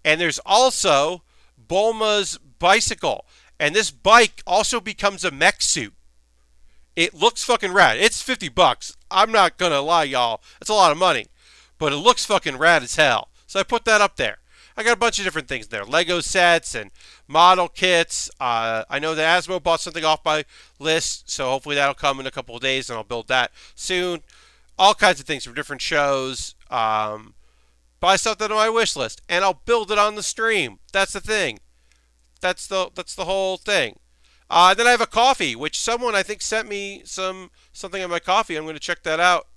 And there's also Bulma's bicycle. And this bike also becomes a mech suit. It looks fucking rad. It's $50. I'm not going to lie, y'all. It's a lot of money. But it looks fucking rad as hell. So I put that up there. I got a bunch of different things there. Lego sets and model kits. I know that Asmo bought something off my list, so hopefully that'll come in a couple of days and I'll build that soon. All kinds of things from different shows. Buy stuff that's on my wish list, and I'll build it on the stream. That's the thing. That's the whole thing. Then I have a coffee, which someone I think sent me something on my coffee. I'm going to check that out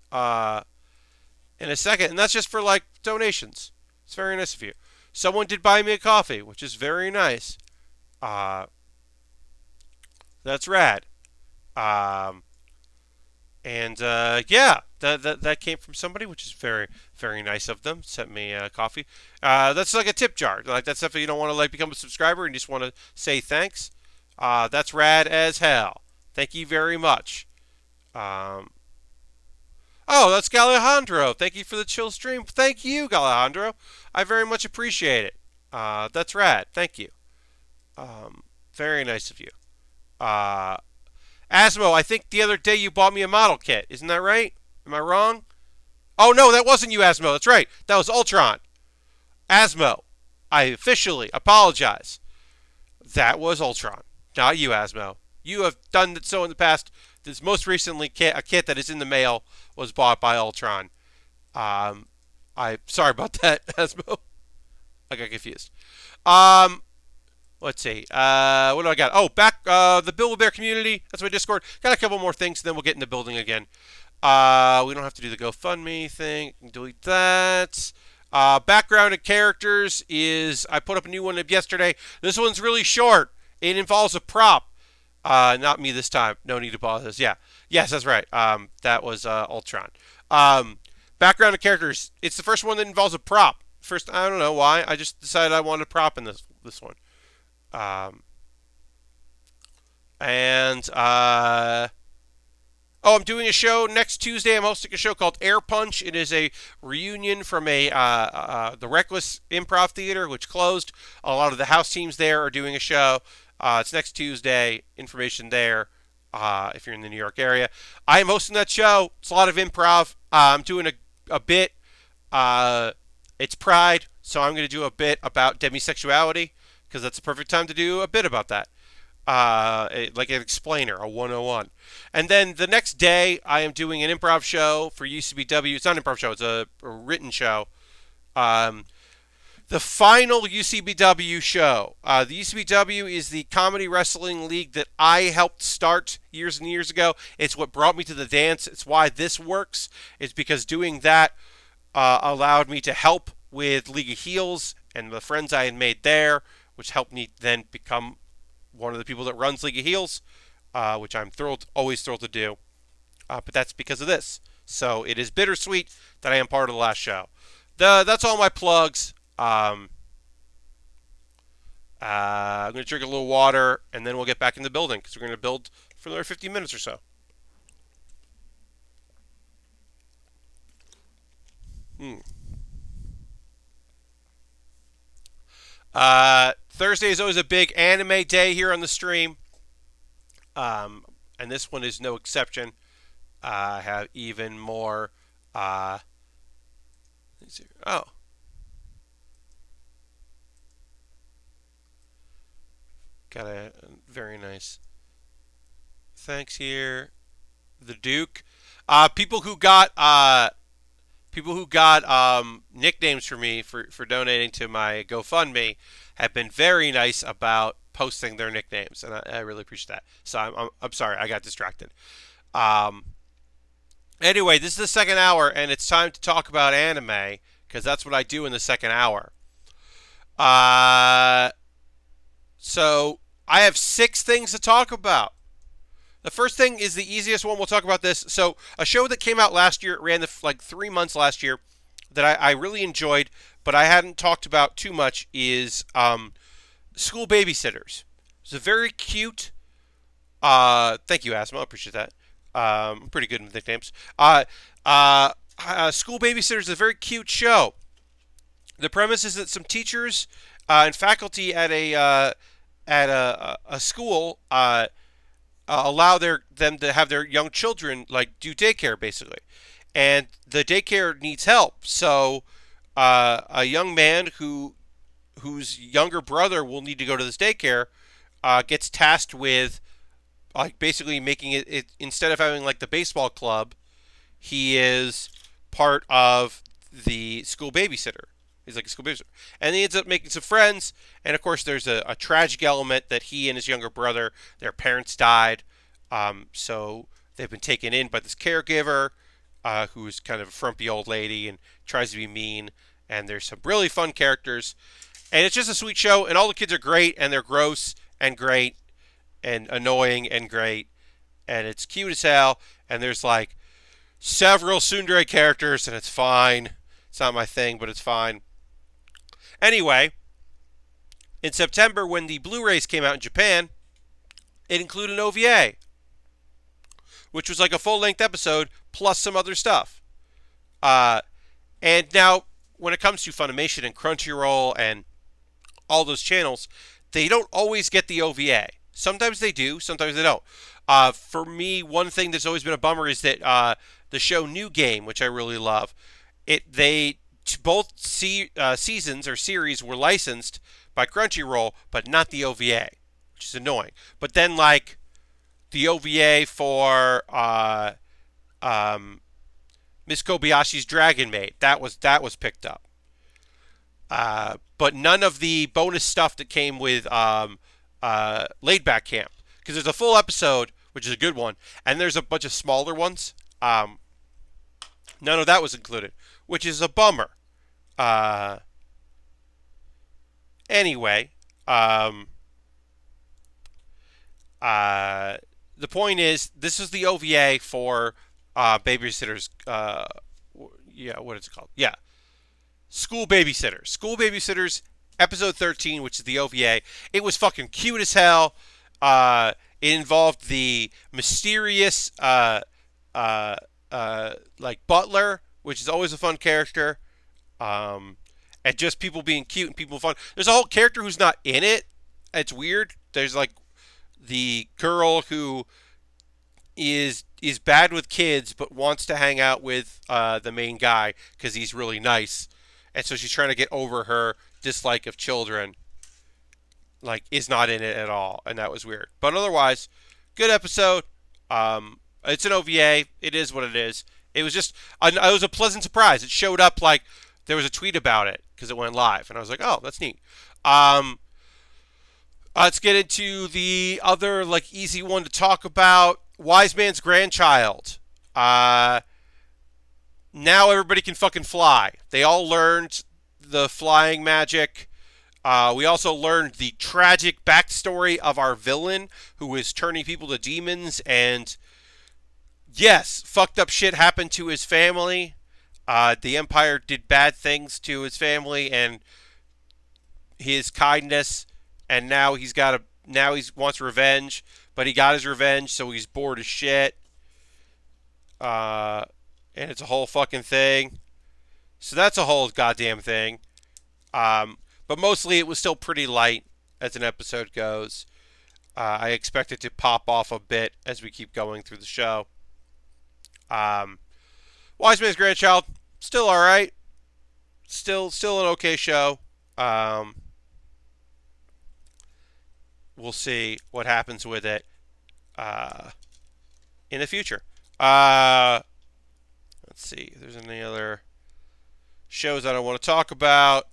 in a second, and that's just for like donations. It's very nice of you. Someone did buy me a coffee, which is very nice. That's rad. Yeah, that came from somebody, which is very, very nice of them. Sent me a coffee. That's like a tip jar. Like that's stuff that you don't want to like become a subscriber and you just want to say thanks. That's rad as hell. Thank you very much. Oh, that's Galejandro. Thank you for the chill stream. Thank you, Galejandro. I very much appreciate it. That's rad. Thank you. Very nice of you. Asmo, I think the other day you bought me a model kit. Isn't that right? Am I wrong? Oh, no, that wasn't you, Asmo. That's right. That was Altron. Asmo, I officially apologize. That was Altron. Not you, Asmo. You have done so in the past. This most recently a kit that is in the mail was bought by Altron. I sorry about that, Asmo. I got confused. Let's see. What do I got? Oh, back the Build with Bear community. That's my Discord. Got a couple more things, then we'll get in the building again. We don't have to do the GoFundMe thing. Delete that. Background and characters is I put up a new one yesterday. This one's really short. It involves a prop. Not me this time. No need to pause this. Yeah. Yes, that's right. That was Ultron. Background and characters. It's the first one that involves a prop. First, I don't know why. I just decided I wanted a prop in this one. I'm doing a show next Tuesday. I'm hosting a show called Air Punch. It is a reunion from the Reckless Improv Theater, which closed. A lot of the house teams there are doing a show. It's next Tuesday. Information there if you're in the New York area. I am hosting that show. It's a lot of improv. I'm doing a bit. It's Pride, so I'm going to do a bit about demisexuality because that's the perfect time to do a bit about that. Like an explainer, a 101. And then the next day, I am doing an improv show for UCBW. It's not an improv show, it's a written show. The final UCBW show. The UCBW is the comedy wrestling league that I helped start years and years ago. It's what brought me to the dance. It's why this works. It's because doing that allowed me to help with League of Heels and the friends I had made there, which helped me then become one of the people that runs League of Heels, which I'm always thrilled to do. But that's because of this. So it is bittersweet that I am part of the last show. That's all my plugs. I'm going to drink a little water, and then we'll get back in the building, because we're going to build for another 50 minutes or so. Thursday is always a big anime day here on the stream. And this one is no exception. I have even more. Oh. Got a very nice thanks here. The Duke. People who got nicknames for me for donating to my GoFundMe have been very nice about posting their nicknames, and I really appreciate that. So I'm sorry, I got distracted. Um, anyway, this is the second hour, and it's time to talk about anime because that's what I do in the second hour. Uh, so I have 6 things to talk about. The first thing is the easiest one. We'll talk about this. So a show that came out last year, it ran like 3 months last year, that I really enjoyed, but I hadn't talked about too much is School Babysitters. It's a very cute. Thank you, Asma. I appreciate that. I'm pretty good with nicknames. School Babysitters is a very cute show. The premise is that some teachers and faculty at a school allow them to have their young children like do daycare basically, and the daycare needs help. So a young man whose younger brother will need to go to this daycare gets tasked with like basically making it instead of having like the baseball club, he is part of the school babysitter. He's like a school babysitter. And he ends up making some friends. And of course, there's a tragic element that he and his younger brother, their parents died. So they've been taken in by this caregiver who's kind of a frumpy old lady and tries to be mean. And there's some really fun characters. And it's just a sweet show. And all the kids are great. And they're gross and great and annoying and great. And it's cute as hell. And there's like several tsundere characters. And it's fine. It's not my thing, but it's fine. Anyway, in September, when the Blu-rays came out in Japan, it included an OVA, which was like a full-length episode plus some other stuff. And now, when it comes to Funimation and Crunchyroll and all those channels, they don't always get the OVA. Sometimes they do, sometimes they don't. For me, one thing that's always been a bummer is that the show New Game, which I really love, both seasons or series were licensed by Crunchyroll, but not the OVA, which is annoying. But then, like, the OVA for Miss Kobayashi's Dragon Maid, that was picked up. But none of the bonus stuff that came with Laid Back Camp, because there's a full episode, which is a good one, and there's a bunch of smaller ones. None of that was included, which is a bummer. Anyway, the point is, this is the OVA for Babysitters. What is it called? Yeah, School Babysitters. School Babysitters, episode 13, which is the OVA. It was fucking cute as hell. It involved the mysterious, like butler, which is always a fun character. And just people being cute and people fun. There's a whole character who's not in it. It's weird. There's like the girl who is bad with kids but wants to hang out with the main guy because he's really nice, and so she's trying to get over her dislike of children. Like, is not in it at all, and that was weird. But otherwise, good episode. It's an OVA. It is what it is. It was just, it was a pleasant surprise. It showed up like there was a tweet about it because it went live, and I was like, oh, that's neat. Let's get into the other like easy one to talk about. Wise Man's Grandchild. Now everybody can fucking fly. They all learned the flying magic. We also learned the tragic backstory of our villain who is turning people to demons, and yes, fucked up shit happened to his family. The Empire did bad things to his family and his kindness, and now he wants revenge, but he got his revenge, so he's bored as shit. And it's a whole fucking thing. So that's a whole goddamn thing. But mostly it was still pretty light as an episode goes. I expect it to pop off a bit as we keep going through the show. Wise Man's Grandchild, still alright. Still an okay show. We'll see what happens with it in the future. Let's see if there's any other shows I don't want to talk about.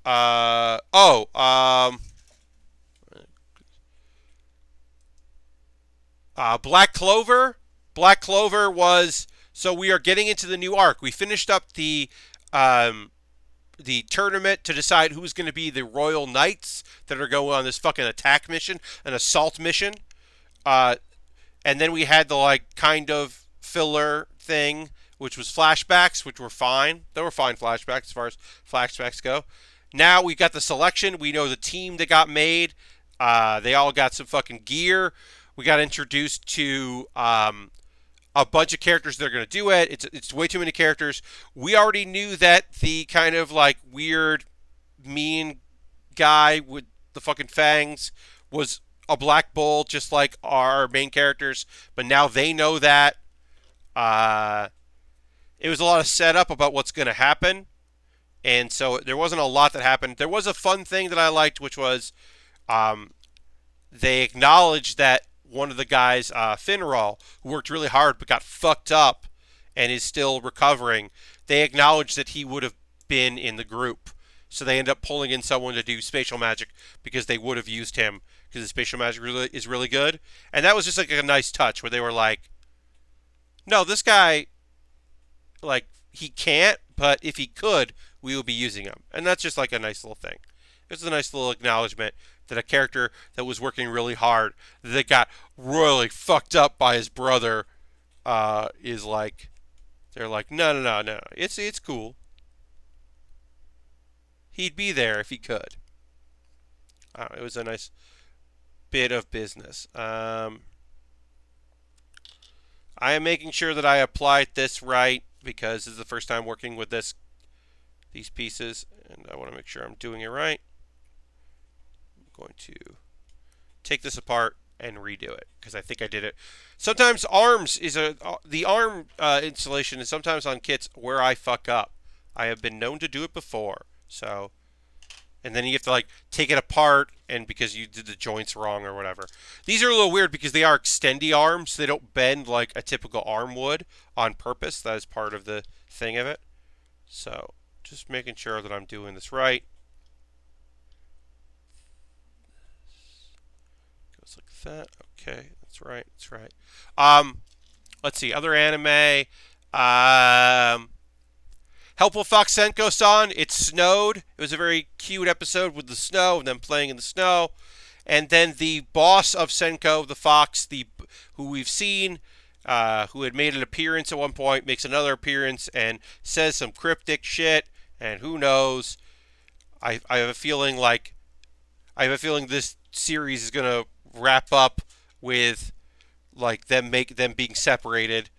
Black Clover. Black Clover was so we are getting into the new arc. We finished up um, the tournament to decide who's going to be the Royal Knights that are going on this fucking attack mission, an assault mission. Uh, and then we had the like kind of filler thing, which was flashbacks, which were fine. They were fine flashbacks as far as flashbacks go. Now we got the selection. We know the team that got made. They all got some fucking gear. We got introduced to a bunch of characters that are going to do it. It's way too many characters. We already knew that the kind of like weird, mean guy with the fucking fangs was a black bull, just like our main characters. But now they know that. It was a lot of setup about what's going to happen. And so there wasn't a lot that happened. There was a fun thing that I liked, which was they acknowledged that one of the guys, Finral, who worked really hard but got fucked up and is still recovering, they acknowledged that he would have been in the group. So they end up pulling in someone to do spatial magic because they would have used him because the spatial magic is really good. And that was just like a nice touch where they were like, no, this guy, like, he can't, but if he could, we will be using him. And that's just like a nice little thing. It's a nice little acknowledgement that a character that was working really hard, that got royally fucked up by his brother, is like, they're like, no, it's cool. He'd be there if he could. It was a nice bit of business. I am making sure that I applied this right because this is the first time working with these pieces, and I want to make sure I'm doing it right. Going to take this apart and redo it because I think I did it. Sometimes the arm installation is sometimes on kits where I fuck up. I have been known to do it before. So, and then you have to like take it apart and because you did the joints wrong or whatever. These are a little weird because they are extendy arms. They don't bend like a typical arm would on purpose. That is part of the thing of it. So, just making sure that I'm doing this right. Like that. Okay, that's right. That's right. Let's see. Other anime. Helpful Fox Senko-san. It snowed. It was a very cute episode with the snow and them playing in the snow. And then the boss of Senko, the fox, who we've seen, who had made an appearance at one point, makes another appearance and says some cryptic shit. And who knows? I have a feeling this series is gonna wrap up with like them being separated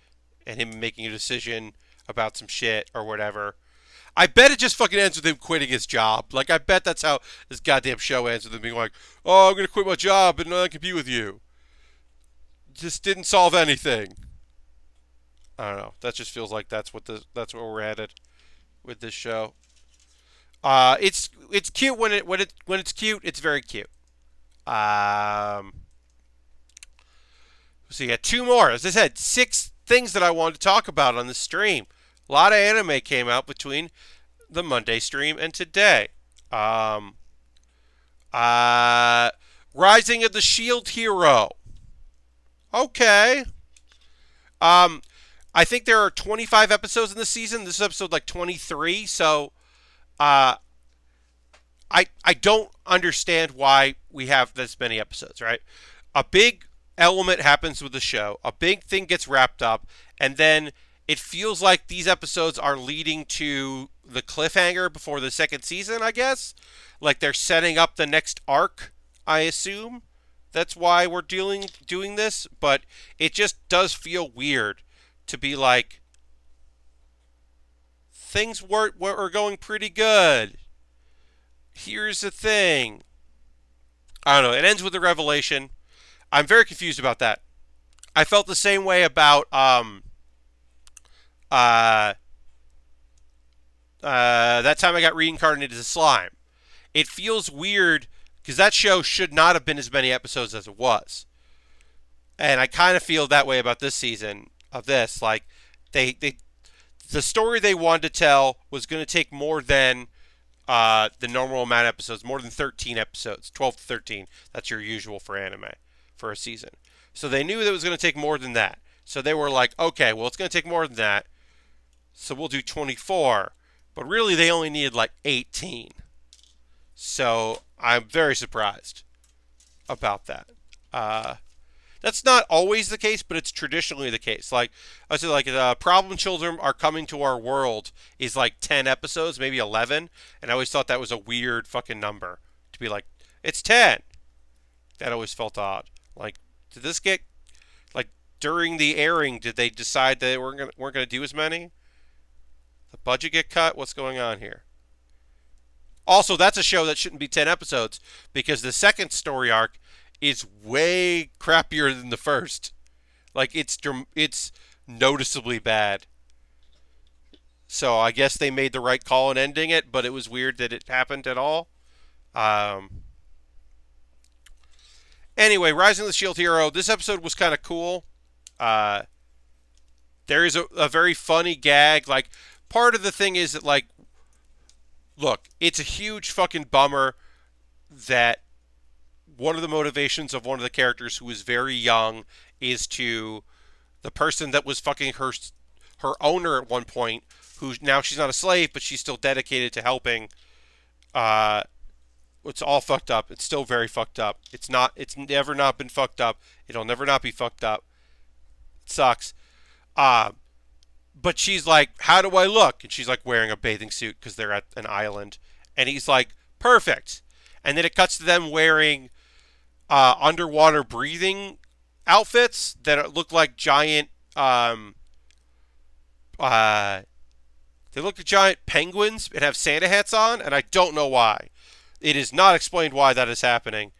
and him making a decision about some shit or whatever. I bet it just fucking ends with him quitting his job. Like I bet that's how this goddamn show ends, with him being like, "Oh, I'm gonna quit my job and not compete with you." Just didn't solve anything. I don't know. That just feels like that's where we're headed with this show. It's cute when it's cute. It's very cute. So you got two more. As I said, 6 things that I wanted to talk about on the stream. A lot of anime came out between the Monday stream and today. Rising of the Shield Hero. Okay. I think there are 25 episodes in the season. This is episode like 23. So, I don't understand why we have this many episodes, right? A big element happens with the show. A big thing gets wrapped up. And then it feels like these episodes are leading to the cliffhanger before the second season, I guess. Like they're setting up the next arc, I assume. That's why we're doing this. But it just does feel weird to be like, things were going pretty good. Here's the thing. I don't know. It ends with a revelation. I'm very confused about that. I felt the same way about that time I got reincarnated as a slime. It feels weird because that show should not have been as many episodes as it was. And I kind of feel that way about this season of this. Like the story they wanted to tell was going to take more than the normal amount of episodes, more than 13 episodes, 12 to 13. That's your usual for anime for a season. So they knew that it was going to take more than that. So they were like, okay, well, it's going to take more than that. So we'll do 24. But really, they only needed like 18. So I'm very surprised about that. That's not always the case, but it's traditionally the case. Like I said, like Problem Children Are Coming to Our World is like 10 episodes, maybe 11, and I always thought that was a weird fucking number to be like, it's 10. That always felt odd. Like, did this get like during the airing? Did they decide that they weren't gonna do as many? The budget get cut? What's going on here? Also, that's a show that shouldn't be 10 episodes because the second story arc is way crappier than the first. Like it's noticeably bad. So I guess they made the right call in ending it, but it was weird that it happened at all. Um, anyway, Rising of the Shield Hero. This episode was kind of cool. Uh, there is a very funny gag. Like part of the thing is that like, look, it's a huge fucking bummer that one of the motivations of one of the characters who is very young is to the person that was fucking her owner at one point, who now she's not a slave, but she's still dedicated to helping. It's all fucked up. It's still very fucked up. It's not. It's never not been fucked up. It'll never not be fucked up. It sucks. But she's like, how do I look? And she's like wearing a bathing suit because they're at an island. And he's like, perfect. And then it cuts to them wearing underwater breathing outfits that look like giant. They look like giant penguins and have Santa hats on, and I don't know why. It is not explained why that is happening,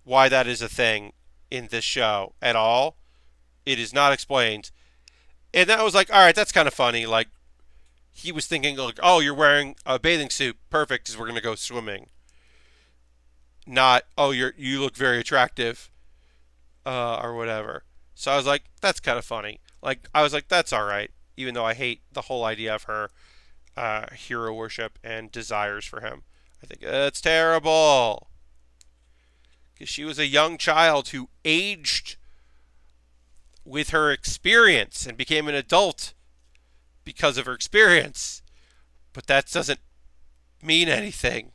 why that is a thing in this show at all. It is not explained. And that was like, all right, that's kind of funny. Like, he was thinking, like, oh, you're wearing a bathing suit. Perfect, because we're going to go swimming. Not, oh, you look very attractive, or whatever. So I was like, that's kind of funny. Like, I was like, that's all right, even though I hate the whole idea of her hero worship and desires for him. I think it's terrible. Because she was a young child who aged with her experience and became an adult because of her experience. But that doesn't mean anything.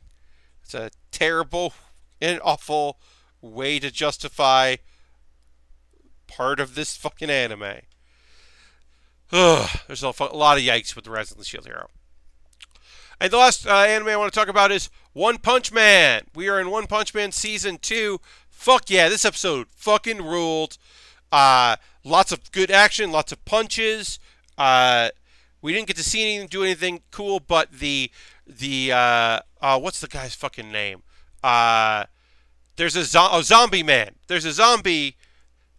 It's a terrible and awful way to justify part of this fucking anime. Ugh, there's a lot of yikes with the Rise of the Shield Hero. And the last anime I want to talk about is One Punch Man. We are in One Punch Man Season 2. Fuck yeah, this episode fucking ruled. Lots of good action, lots of punches. We didn't get to see anything, do anything cool, but the what's the guy's fucking name? There's a zombie man. There's a zombie.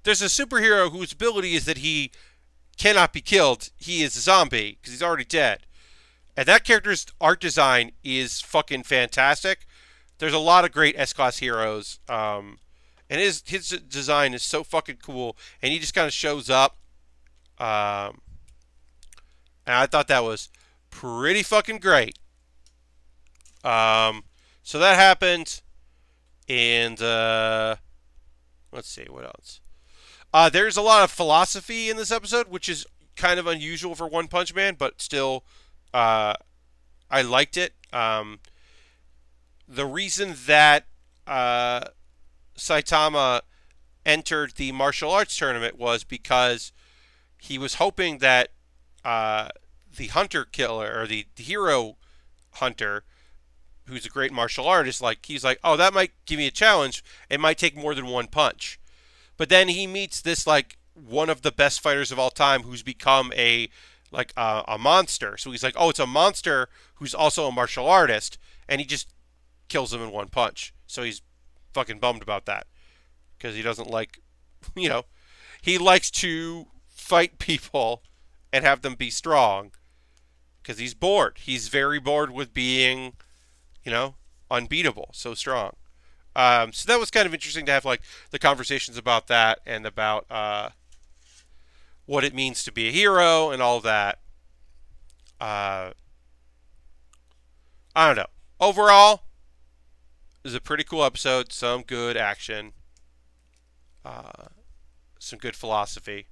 There's a superhero whose ability is that he cannot be killed. He is a zombie because he's already dead. And that character's art design is fucking fantastic. There's a lot of great S-Class heroes. And his design is so fucking cool. And he just kind of shows up. And I thought that was pretty fucking great. So that happened. And let's see, what else? There's a lot of philosophy in this episode, which is kind of unusual for One Punch Man, but still, I liked it. The reason that Saitama entered the martial arts tournament was because he was hoping that the hunter killer, or the hero hunter, who's a great martial artist, like he's like, oh, that might give me a challenge. It might take more than one punch. But then he meets this like one of the best fighters of all time, who's become a monster. So he's like, oh, it's a monster who's also a martial artist, and he just kills him in one punch. So he's fucking bummed about that because he doesn't like, he likes to fight people and have them be strong because he's bored. He's very bored with being, unbeatable, so strong. So that was kind of interesting to have like the conversations about that and about what it means to be a hero and all that. I don't know. Overall, it was a pretty cool episode. Some good action. some good philosophy.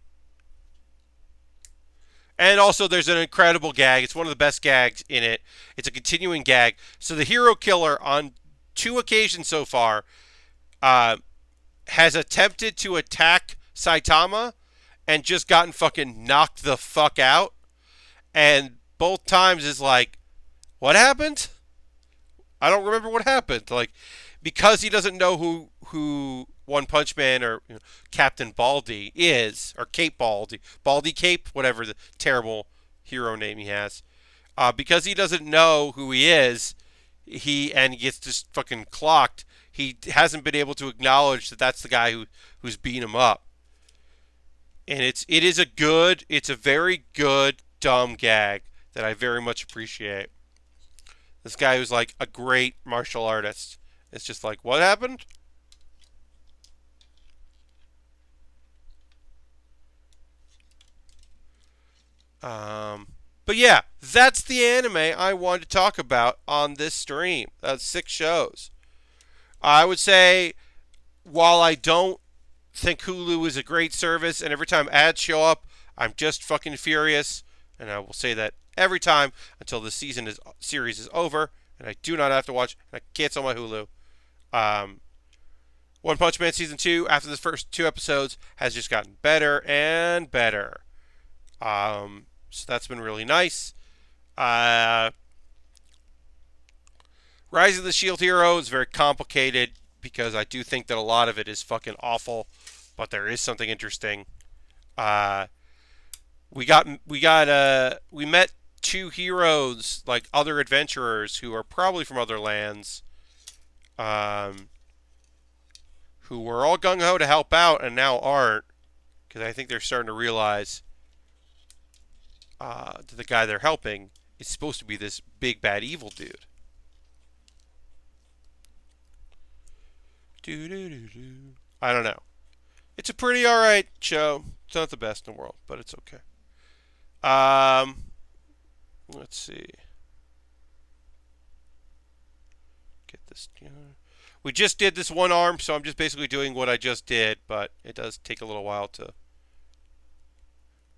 And also, there's an incredible gag. It's one of the best gags in it. It's a continuing gag. So the hero killer, on 2 occasions so far, uh, has attempted to attack Saitama and just gotten fucking knocked the fuck out. And both times is like, what happened? I don't remember what happened. Like, because he doesn't know who One Punch Man or Captain Baldy is, or Cape Baldy, Baldy Cape, whatever the terrible hero name he has. Because he doesn't know who he is, he gets just fucking clocked. He hasn't been able to acknowledge that that's the guy who's beating him up. And it's a very good dumb gag that I very much appreciate. This guy who's like a great martial artist. It's just like, what happened? But yeah, that's the anime I wanted to talk about on this stream. That's 6 shows. I would say, while I don't think Hulu is a great service, and every time ads show up, I'm just fucking furious, and I will say that every time until the series is over, and I do not have to watch, and I cancel my Hulu. One Punch Man Season 2, after the first 2 episodes, has just gotten better and better. So that's been really nice. Rise of the Shield Hero is very complicated because I do think that a lot of it is fucking awful, but there is something interesting. We met 2 heroes, like other adventurers who are probably from other lands, who were all gung ho to help out and now aren't, because I think they're starting to realize that the guy they're helping is supposed to be this big bad evil dude. I don't know. It's a pretty alright show. It's not the best in the world, but it's okay. Let's see. Get this. We just did this one arm, so I'm just basically doing what I just did, but it does take a little while to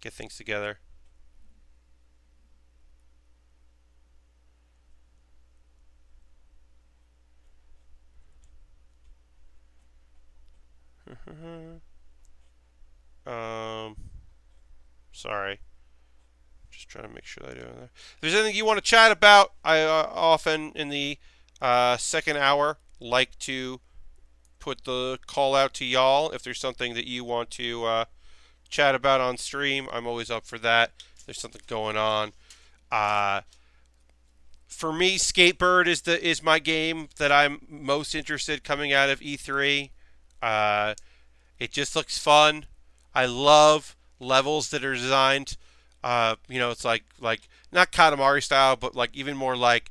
get things together. Sorry. Just trying to make sure that I do it. If there's anything you want to chat about, I often in the second hour like to put the call out to y'all. If there's something that you want to chat about on stream, I'm always up for that. If there's something going on. For me, Skatebird is my game that I'm most interested coming out of E3. It just looks fun. I love levels that are designed. It's like not Katamari style, but like even more like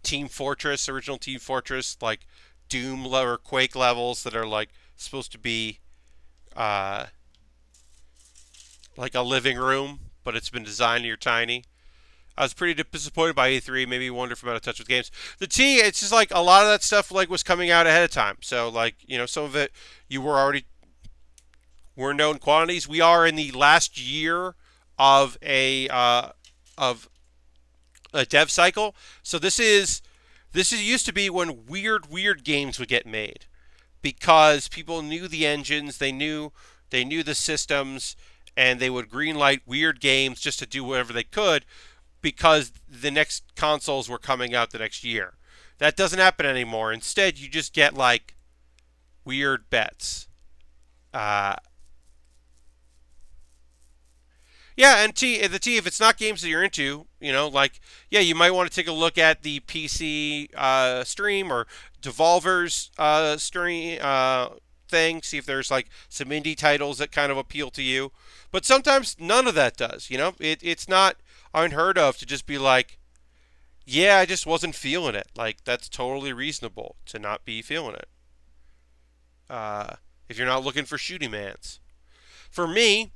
Team Fortress, original Team Fortress, like Doom or Quake levels that are like supposed to be like a living room, but it's been designed and you're tiny. I was pretty disappointed by E3. Made me wonder if I'm out of touch with games. The T, it's just like a lot of that stuff like was coming out ahead of time. So like some of it you were known quantities. We are in the last year of a dev cycle. So this used to be when weird games would get made because people knew the engines, they knew the systems, and they would greenlight weird games just to do whatever they could because the next consoles were coming out the next year. That doesn't happen anymore. Instead, you just get like weird bets. Yeah, and if it's not games that you're into, you might want to take a look at the PC stream or Devolver's stream thing, see if there's like some indie titles that kind of appeal to you. But sometimes none of that does, It's not unheard of to just be like, yeah, I just wasn't feeling it. Like, that's totally reasonable to not be feeling it. If you're not looking for shooty mans. For me,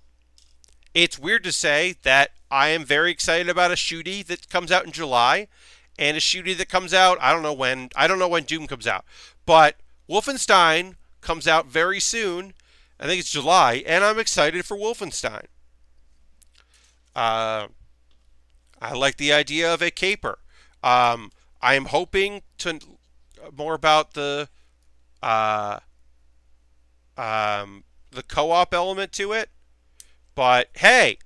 it's weird to say that I am very excited about a shooty that comes out in July and a shooty that comes out, I don't know when Doom comes out. But Wolfenstein comes out very soon, I think it's July, and I'm excited for Wolfenstein. Uh, I like the idea of a caper. I am hoping to more about uh, the co-op element to it. But hey,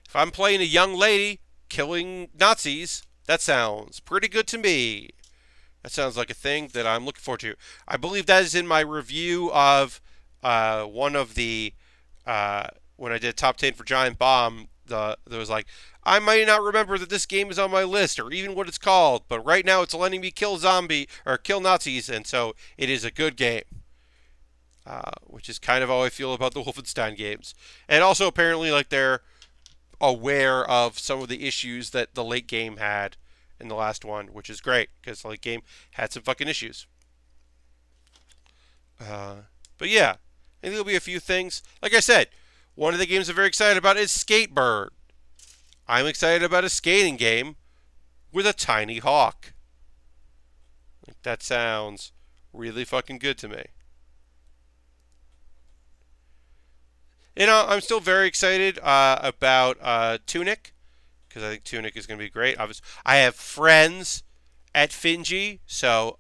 if I'm playing a young lady killing Nazis, that sounds pretty good to me. That sounds like a thing that I'm looking forward to. I believe that is in my review of one of the when I did top 10 for Giant Bomb. There was like, I might not remember that this game is on my list or even what it's called, but right now it's letting me kill Nazis, and so it is a good game. Which is kind of how I feel about the Wolfenstein games. And also apparently like they're aware of some of the issues that the late game had in the last one, which is great because the late game had some fucking issues. But yeah, I think there'll be a few things. Like I said, one of the games I'm very excited about is Skatebird. I'm excited about a skating game with a tiny hawk. Like, that sounds really fucking good to me. I'm still very excited about Tunic because I think Tunic is going to be great. Obviously, I have friends at Finji, so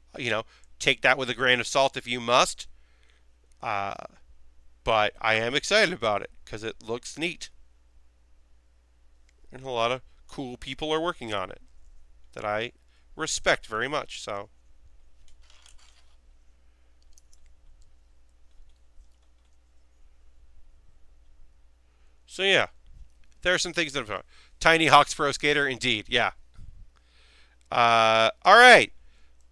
take that with a grain of salt if you must. But I am excited about it because it looks neat, and a lot of cool people are working on it that I respect very much. So yeah, there are some things that are Tiny Hawk's Pro Skater, indeed. Yeah. All right.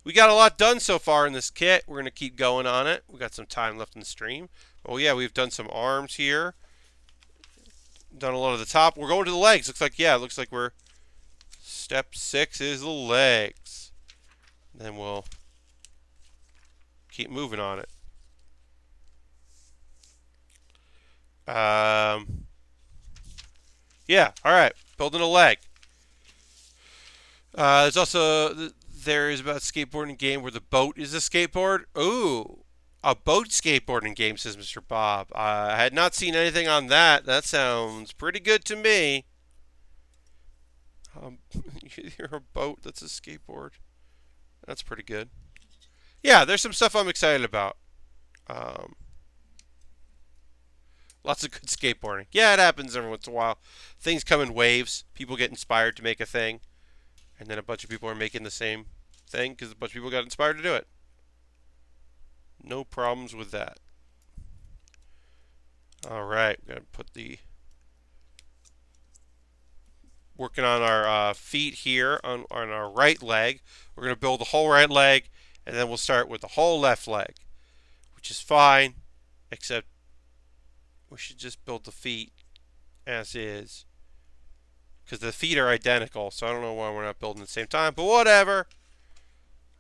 We got a lot done so far in this kit. We're going to keep going on it. We got some time left in the stream. Oh yeah, we've done some arms here. Done a lot of the top. We're going to the legs. Looks like we're step 6 is the legs. Then we'll keep moving on it. Yeah, all right. Building a leg. There's also there's about a skateboarding game where the boat is a skateboard. Ooh, a boat skateboarding game, says Mr. Bob. I had not seen anything on that. That sounds pretty good to me. You're a boat that's a skateboard. That's pretty good. Yeah, there's some stuff I'm excited about. Lots of good skateboarding. Yeah, it happens every once in a while. Things come in waves. People get inspired to make a thing. And then a bunch of people are making the same thing because a bunch of people got inspired to do it. No problems with that. All right, we're going to put working on our feet here on our right leg. We're going to build the whole right leg, and then we'll start with the whole left leg, which is fine, except we should just build the feet as is, because the feet are identical, so I don't know why we're not building at the same time, but whatever.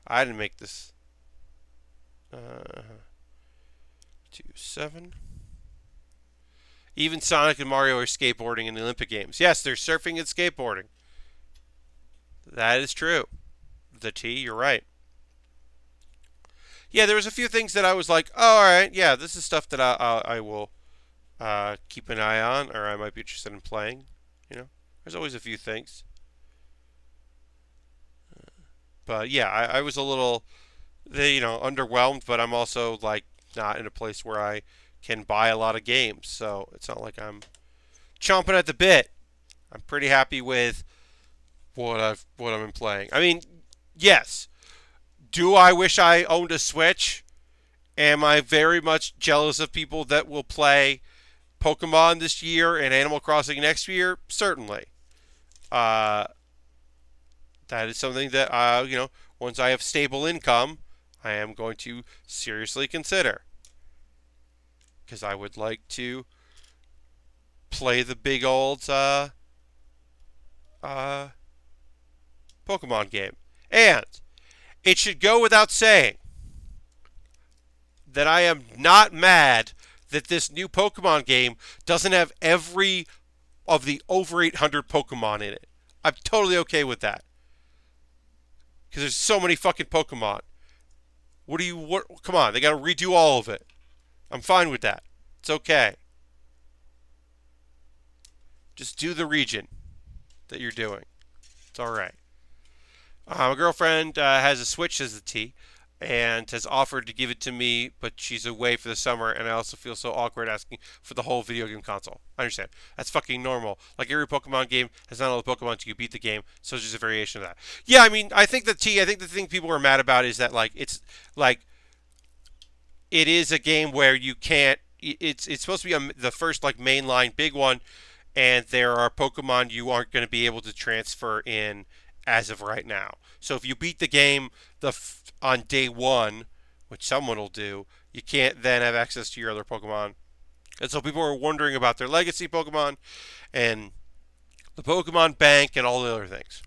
I didn't make this. 2-7. Even Sonic and Mario are skateboarding in the Olympic Games. Yes, they're surfing and skateboarding. That is true. The T, you're right. Yeah, there was a few things that I was like, oh, all right, yeah, this is stuff that I will keep an eye on, or I might be interested in playing. There's always a few things. But yeah, I was a little, underwhelmed, but I'm also like not in a place where I can buy a lot of games, so it's not like I'm chomping at the bit. I'm pretty happy with what I've been playing. I mean, yes. Do I wish I owned a Switch? Am I very much jealous of people that will play Pokemon this year and Animal Crossing next year? Certainly. That is something that once I have stable income, I am going to seriously consider. Because I would like to play the big old Pokemon game. And it should go without saying that I am not mad that this new Pokemon game doesn't have every of the over 800 Pokemon in it. I'm totally okay with that. Because there's so many fucking Pokemon. Come on, they gotta redo all of it. I'm fine with that. It's okay. Just do the region that you're doing. It's all right. My girlfriend has a Switch as the T and has offered to give it to me, but she's away for the summer, and I also feel so awkward asking for the whole video game console. I understand. That's fucking normal. Like every Pokemon game has not all the Pokemon until you beat the game, so it's just a variation of that. Yeah, I mean, I think the thing people are mad about is that, like, it's, like, it is a game where you can't, it's supposed to be the first, like, mainline big one, and there are Pokemon you aren't going to be able to transfer in as of right now. So if you beat the game on day one, which someone will do, you can't then have access to your other Pokemon. And so people are wondering about their legacy Pokemon and the Pokemon Bank and all the other things.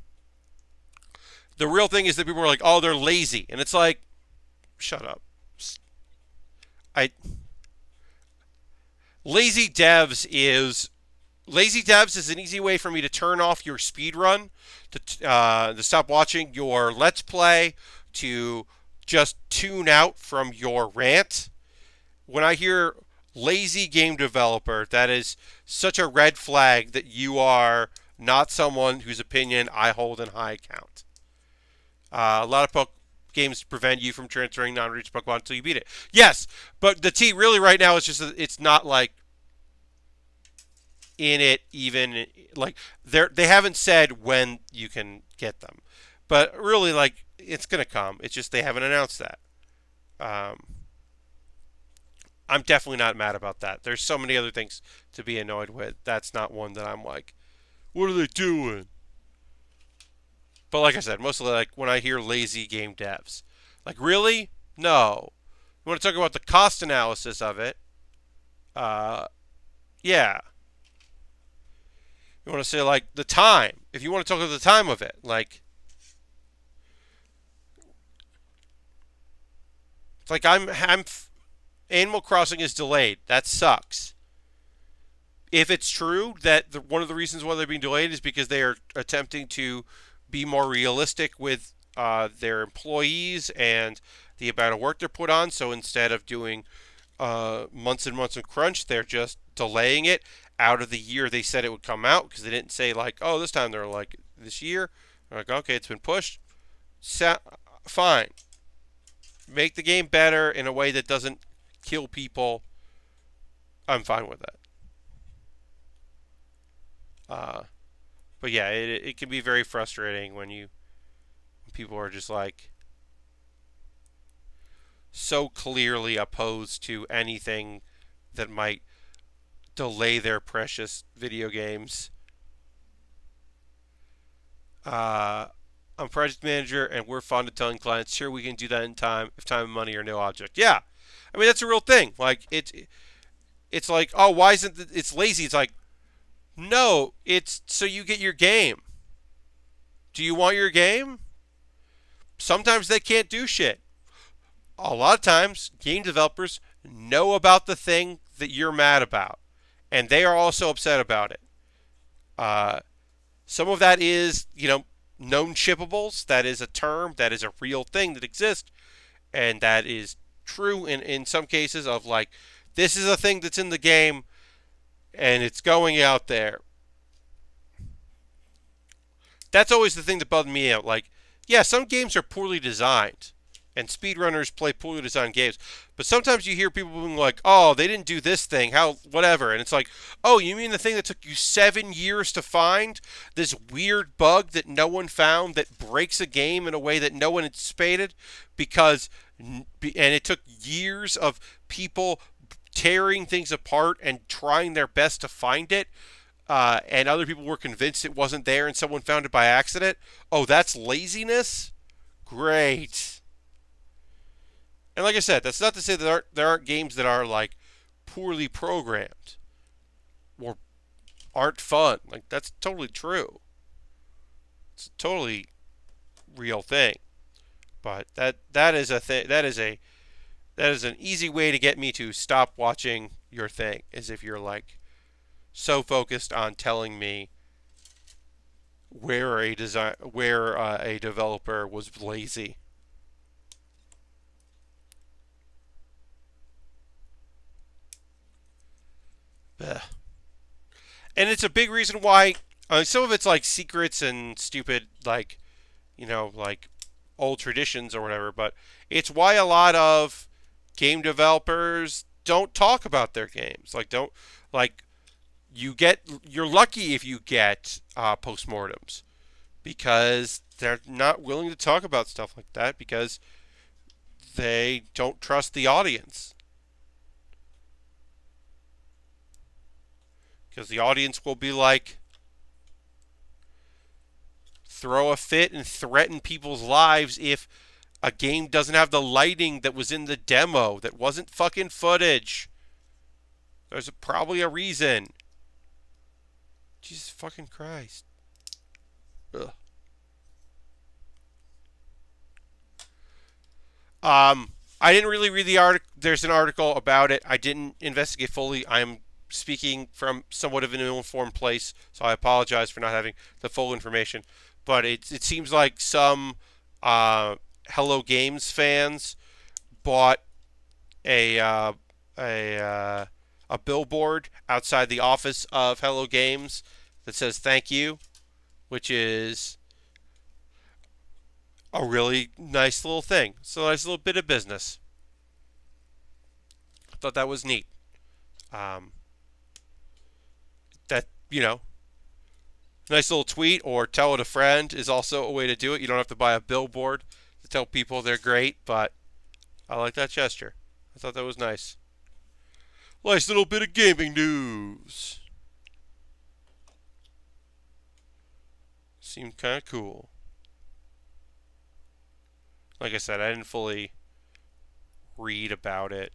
The real thing is that people are like, oh, they're lazy. And it's like, shut up. I Lazy devs is an easy way for me to turn off your speed run, to stop watching your Let's Play, to just tune out from your rant. When I hear lazy game developer, that is such a red flag that you are not someone whose opinion I hold in high account. A lot of games prevent you from transferring non-reach Pokemon until you beat it. Yes, but the T really right now is just that it's not like in it even, like, they haven't said when you can get them, but really, like, it's gonna come. It's just they haven't announced that. I'm definitely not mad about that. There's so many other things to be annoyed with. That's not one that I'm like, what are they doing? But like I said, mostly, like, when I hear lazy game devs, like, really? No. You want to talk about the cost analysis of it? Yeah. You want to say, like, the time. If you want to talk about the time of it, like, it's like Animal Crossing is delayed. That sucks. If it's true that one of the reasons why they're being delayed is because they are attempting to be more realistic with their employees and the amount of work they're put on, so instead of doing months and months of crunch, they're just delaying it out of the year they said it would come out, because they didn't say, like, oh, this time. They're like, this year. They're like, okay, it's been pushed. Fine. Make the game better in a way that doesn't kill people. I'm fine with that. But yeah, it can be very frustrating when people are just, like, so clearly opposed to anything that might delay their precious video games. I'm project manager, and we're fond of telling clients, sure, we can do that in time, if time and money are no object. Yeah, I mean, that's a real thing. Like, it's like, oh, why isn't it's lazy? It's like, no, it's so you get your game. Do you want your game? Sometimes they can't do shit. A lot of times, game developers know about the thing that you're mad about, and they are also upset about it. Some of that is, known shippables. That is a term. That is a real thing that exists, and that is true in some cases of, like, this is a thing that's in the game, and it's going out there. That's always the thing that bugged me out. Like, yeah, some games are poorly designed, and speedrunners play poorly designed games. But sometimes you hear people being like, oh, they didn't do this thing, how, whatever. And it's like, oh, you mean the thing that took you 7 years to find? This weird bug that no one found that breaks a game in a way that no one anticipated? And it took years of people tearing things apart and trying their best to find it. And other people were convinced it wasn't there and someone found it by accident. Oh, that's laziness? Great. And like I said, that's not to say that there aren't games that are, like, poorly programmed or aren't fun. Like, that's totally true. It's a totally real thing. But that is a thing. That is an easy way to get me to stop watching your thing, is if you're, like, so focused on telling me where a developer was lazy. Ugh. And it's a big reason why some of it's like secrets and stupid, like, like old traditions or whatever, but it's why a lot of game developers don't talk about their games. Like, don't, like, you're lucky if you get postmortems because they're not willing to talk about stuff like that because they don't trust the audience. Because the audience will be like, throw a fit and threaten people's lives if a game doesn't have the lighting that was in the demo that wasn't fucking footage. There's probably a reason. Jesus fucking Christ. Ugh. I didn't really read the article. There's an article about it. I didn't investigate fully. I'm speaking from somewhat of an ill-informed place, so I apologize for not having the full information. But it seems like some Hello Games fans bought a uh, a billboard outside the office of Hello Games that says "Thank you," which is a really nice little thing. So a nice little bit of business. I thought that was neat. Um, that nice little tweet or tell it a friend is also a way to do it. You don't have to buy a billboard to tell people they're great, but I like that gesture. I thought that was nice. Nice little bit of gaming news. Seemed kind of cool. Like I said, I didn't fully read about it,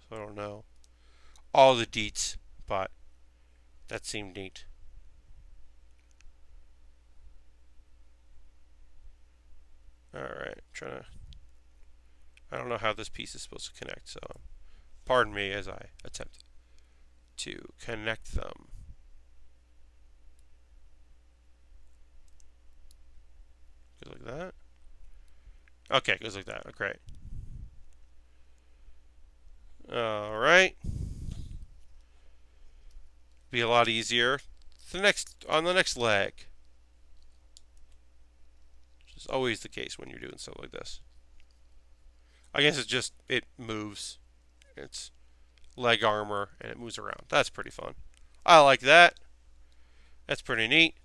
so I don't know all the deets, but that seemed neat. Alright, I don't know how this piece is supposed to connect, so pardon me as I attempt to connect them. Goes like that. Okay, goes like that. Great. Alright. Be a lot easier on the next leg. Which is always the case when you're doing stuff like this. I guess it moves. It's leg armor and it moves around. That's pretty fun. I like that. That's pretty neat.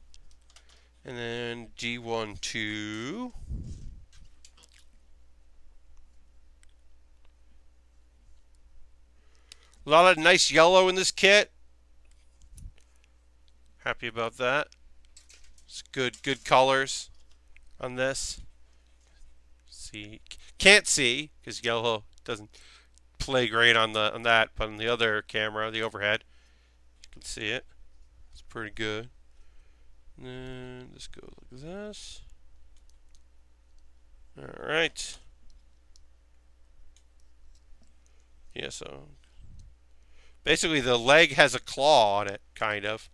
And then G1, 2. A lot of nice yellow in this kit. Happy about that. It's good colors on this. Can't see because yellow doesn't play great on that, but on the other camera, the overhead, you can see it. It's pretty good. And then this goes like this. All right. Yeah, so basically the leg has a claw on it, kind of,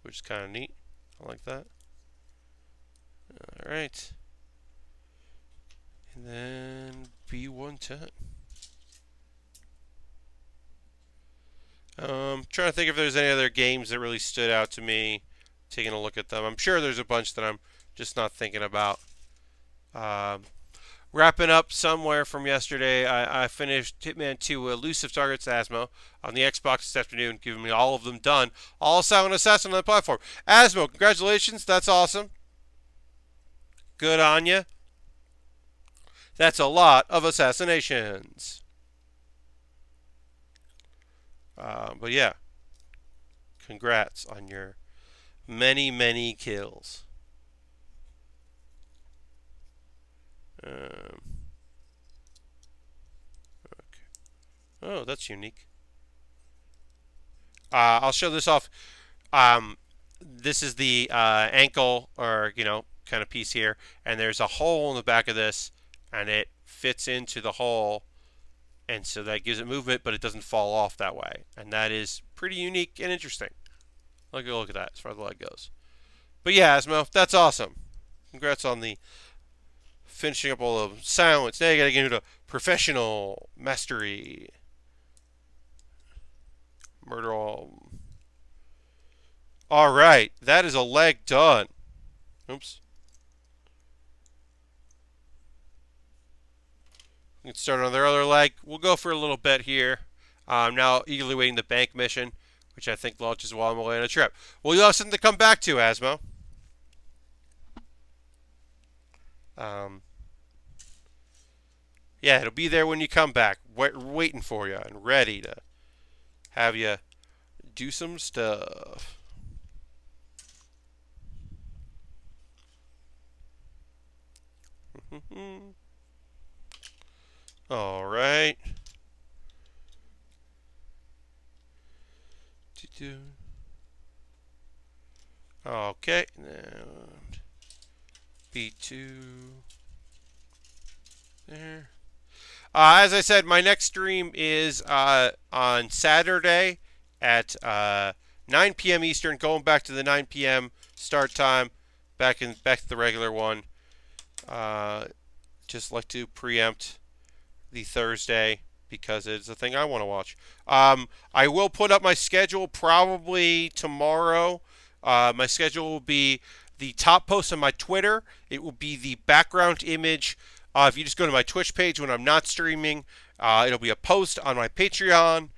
which is kind of neat. I like that. All right. And then B110. Trying to think if there's any other games that really stood out to me. Taking a look at them. I'm sure there's a bunch that I'm just not thinking about. Wrapping up somewhere from yesterday, I finished Hitman 2 Elusive Targets Asmo on the Xbox this afternoon, giving me all of them done. All Silent Assassin on the platform. Asmo, congratulations. That's awesome. Good on you. That's a lot of assassinations. But yeah, congrats on your many kills. Okay. Oh, that's unique. I'll show this off. This is the ankle or kind of piece here, and there's a hole in the back of this, and it fits into the hole, and so that gives it movement, but it doesn't fall off that way, and that is pretty unique and interesting. Look at that as far as the leg goes. But yeah, Asmo, that's awesome. Congrats on the finishing up all the silence. Now you gotta get into professional mastery. Murder all. Alright, that is a leg done. Oops. We can start on their other leg. We'll go for a little bit here. I'm now eagerly waiting the bank mission, which I think launches while I'm away on a trip. Well, you'll have something to come back to, Asmo. Yeah, it'll be there when you come back, waiting for you and ready to have you do some stuff. All right. Okay. And B2 there. As I said, my next stream is on Saturday at 9 p.m. Eastern, going back to the 9 p.m. start time, back to the regular one. Just like to preempt the Thursday because it's a thing I want to watch. I will put up my schedule probably tomorrow. My schedule will be the top post on my Twitter. It will be the background image. If you just go to my Twitch page when I'm not streaming, it'll be a post on my Patreon,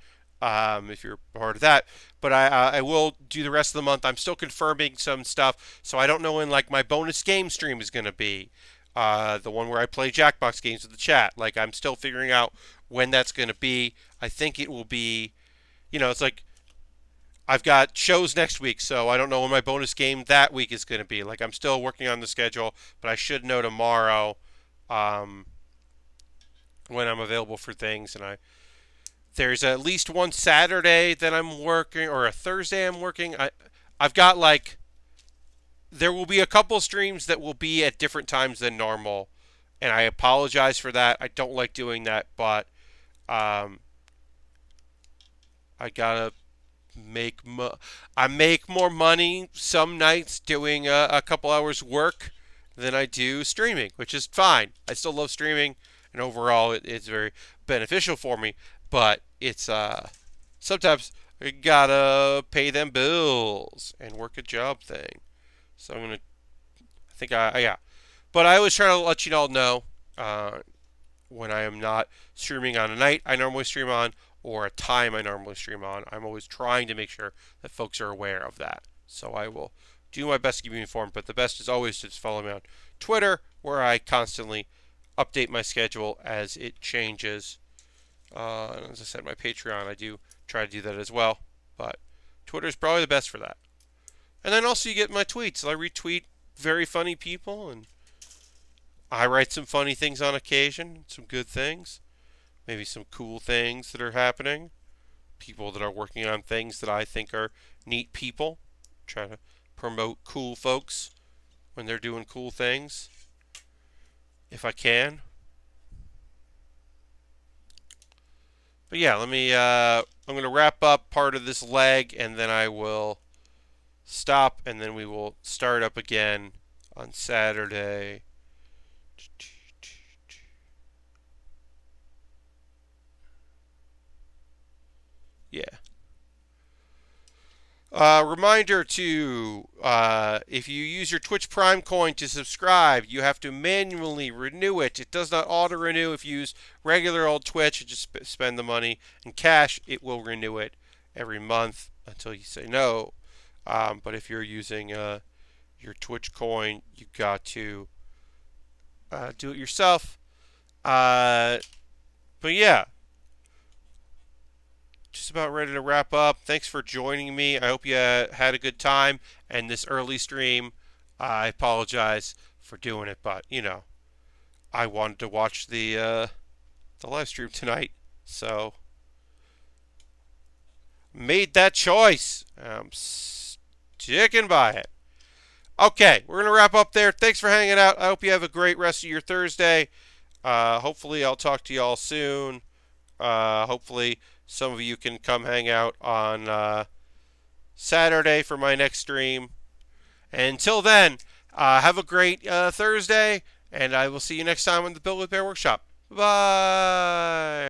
if you're part of that. But I will do the rest of the month. I'm still confirming some stuff, so I don't know when like my bonus game stream is going to be. The one where I play Jackbox games with the chat. Like, I'm still figuring out when that's going to be. I think it will be, it's like I've got shows next week, so I don't know when my bonus game that week is going to be. Like, I'm still working on the schedule, but I should know tomorrow when I'm available for things. And there's at least one Saturday that I'm working, or a Thursday I'm working. I've got like, there will be a couple streams that will be at different times than normal, and I apologize for that. I don't like doing that, but I gotta make I make more money some nights doing a couple hours work than I do streaming, which is fine. I still love streaming, and overall it's very beneficial for me, but it's sometimes I gotta pay them bills and work a job thing. So I'm gonna, yeah. But I always try to let you all know when I am not streaming on a night I normally stream on or a time I normally stream on. I'm always trying to make sure that folks are aware of that. So I will do my best to keep you informed. But the best is always to just follow me on Twitter, where I constantly update my schedule as it changes. And as I said, my Patreon, I do try to do that as well. But Twitter is probably the best for that. And then also you get my tweets. I retweet very funny people, and I write some funny things on occasion, some good things, maybe some cool things that are happening, people that are working on things that I think are neat people, try to promote cool folks when they're doing cool things, if I can. But yeah, I'm going to wrap up part of this leg, and then I will stop, and then we will start up again on Saturday. Yeah. Reminder to, if you use your Twitch Prime coin to subscribe, you have to manually renew it. It does not auto-renew. If you use regular old Twitch, you just spend the money. In cash, it will renew it every month until you say no. But if you're using your Twitch coin, you got to do it yourself. But yeah, just about ready to wrap up. Thanks for joining me. I hope you had a good time. And this early stream, I apologize for doing it, but I wanted to watch the live stream tonight, so made that choice. I'm sticking by it. Okay, we're going to wrap up there. Thanks for hanging out. I hope you have a great rest of your Thursday. Hopefully I'll talk to y'all soon. Hopefully some of you can come hang out on Saturday for my next stream. And until then, have a great Thursday, And I will see you next time on the Build with Bear Workshop. Bye!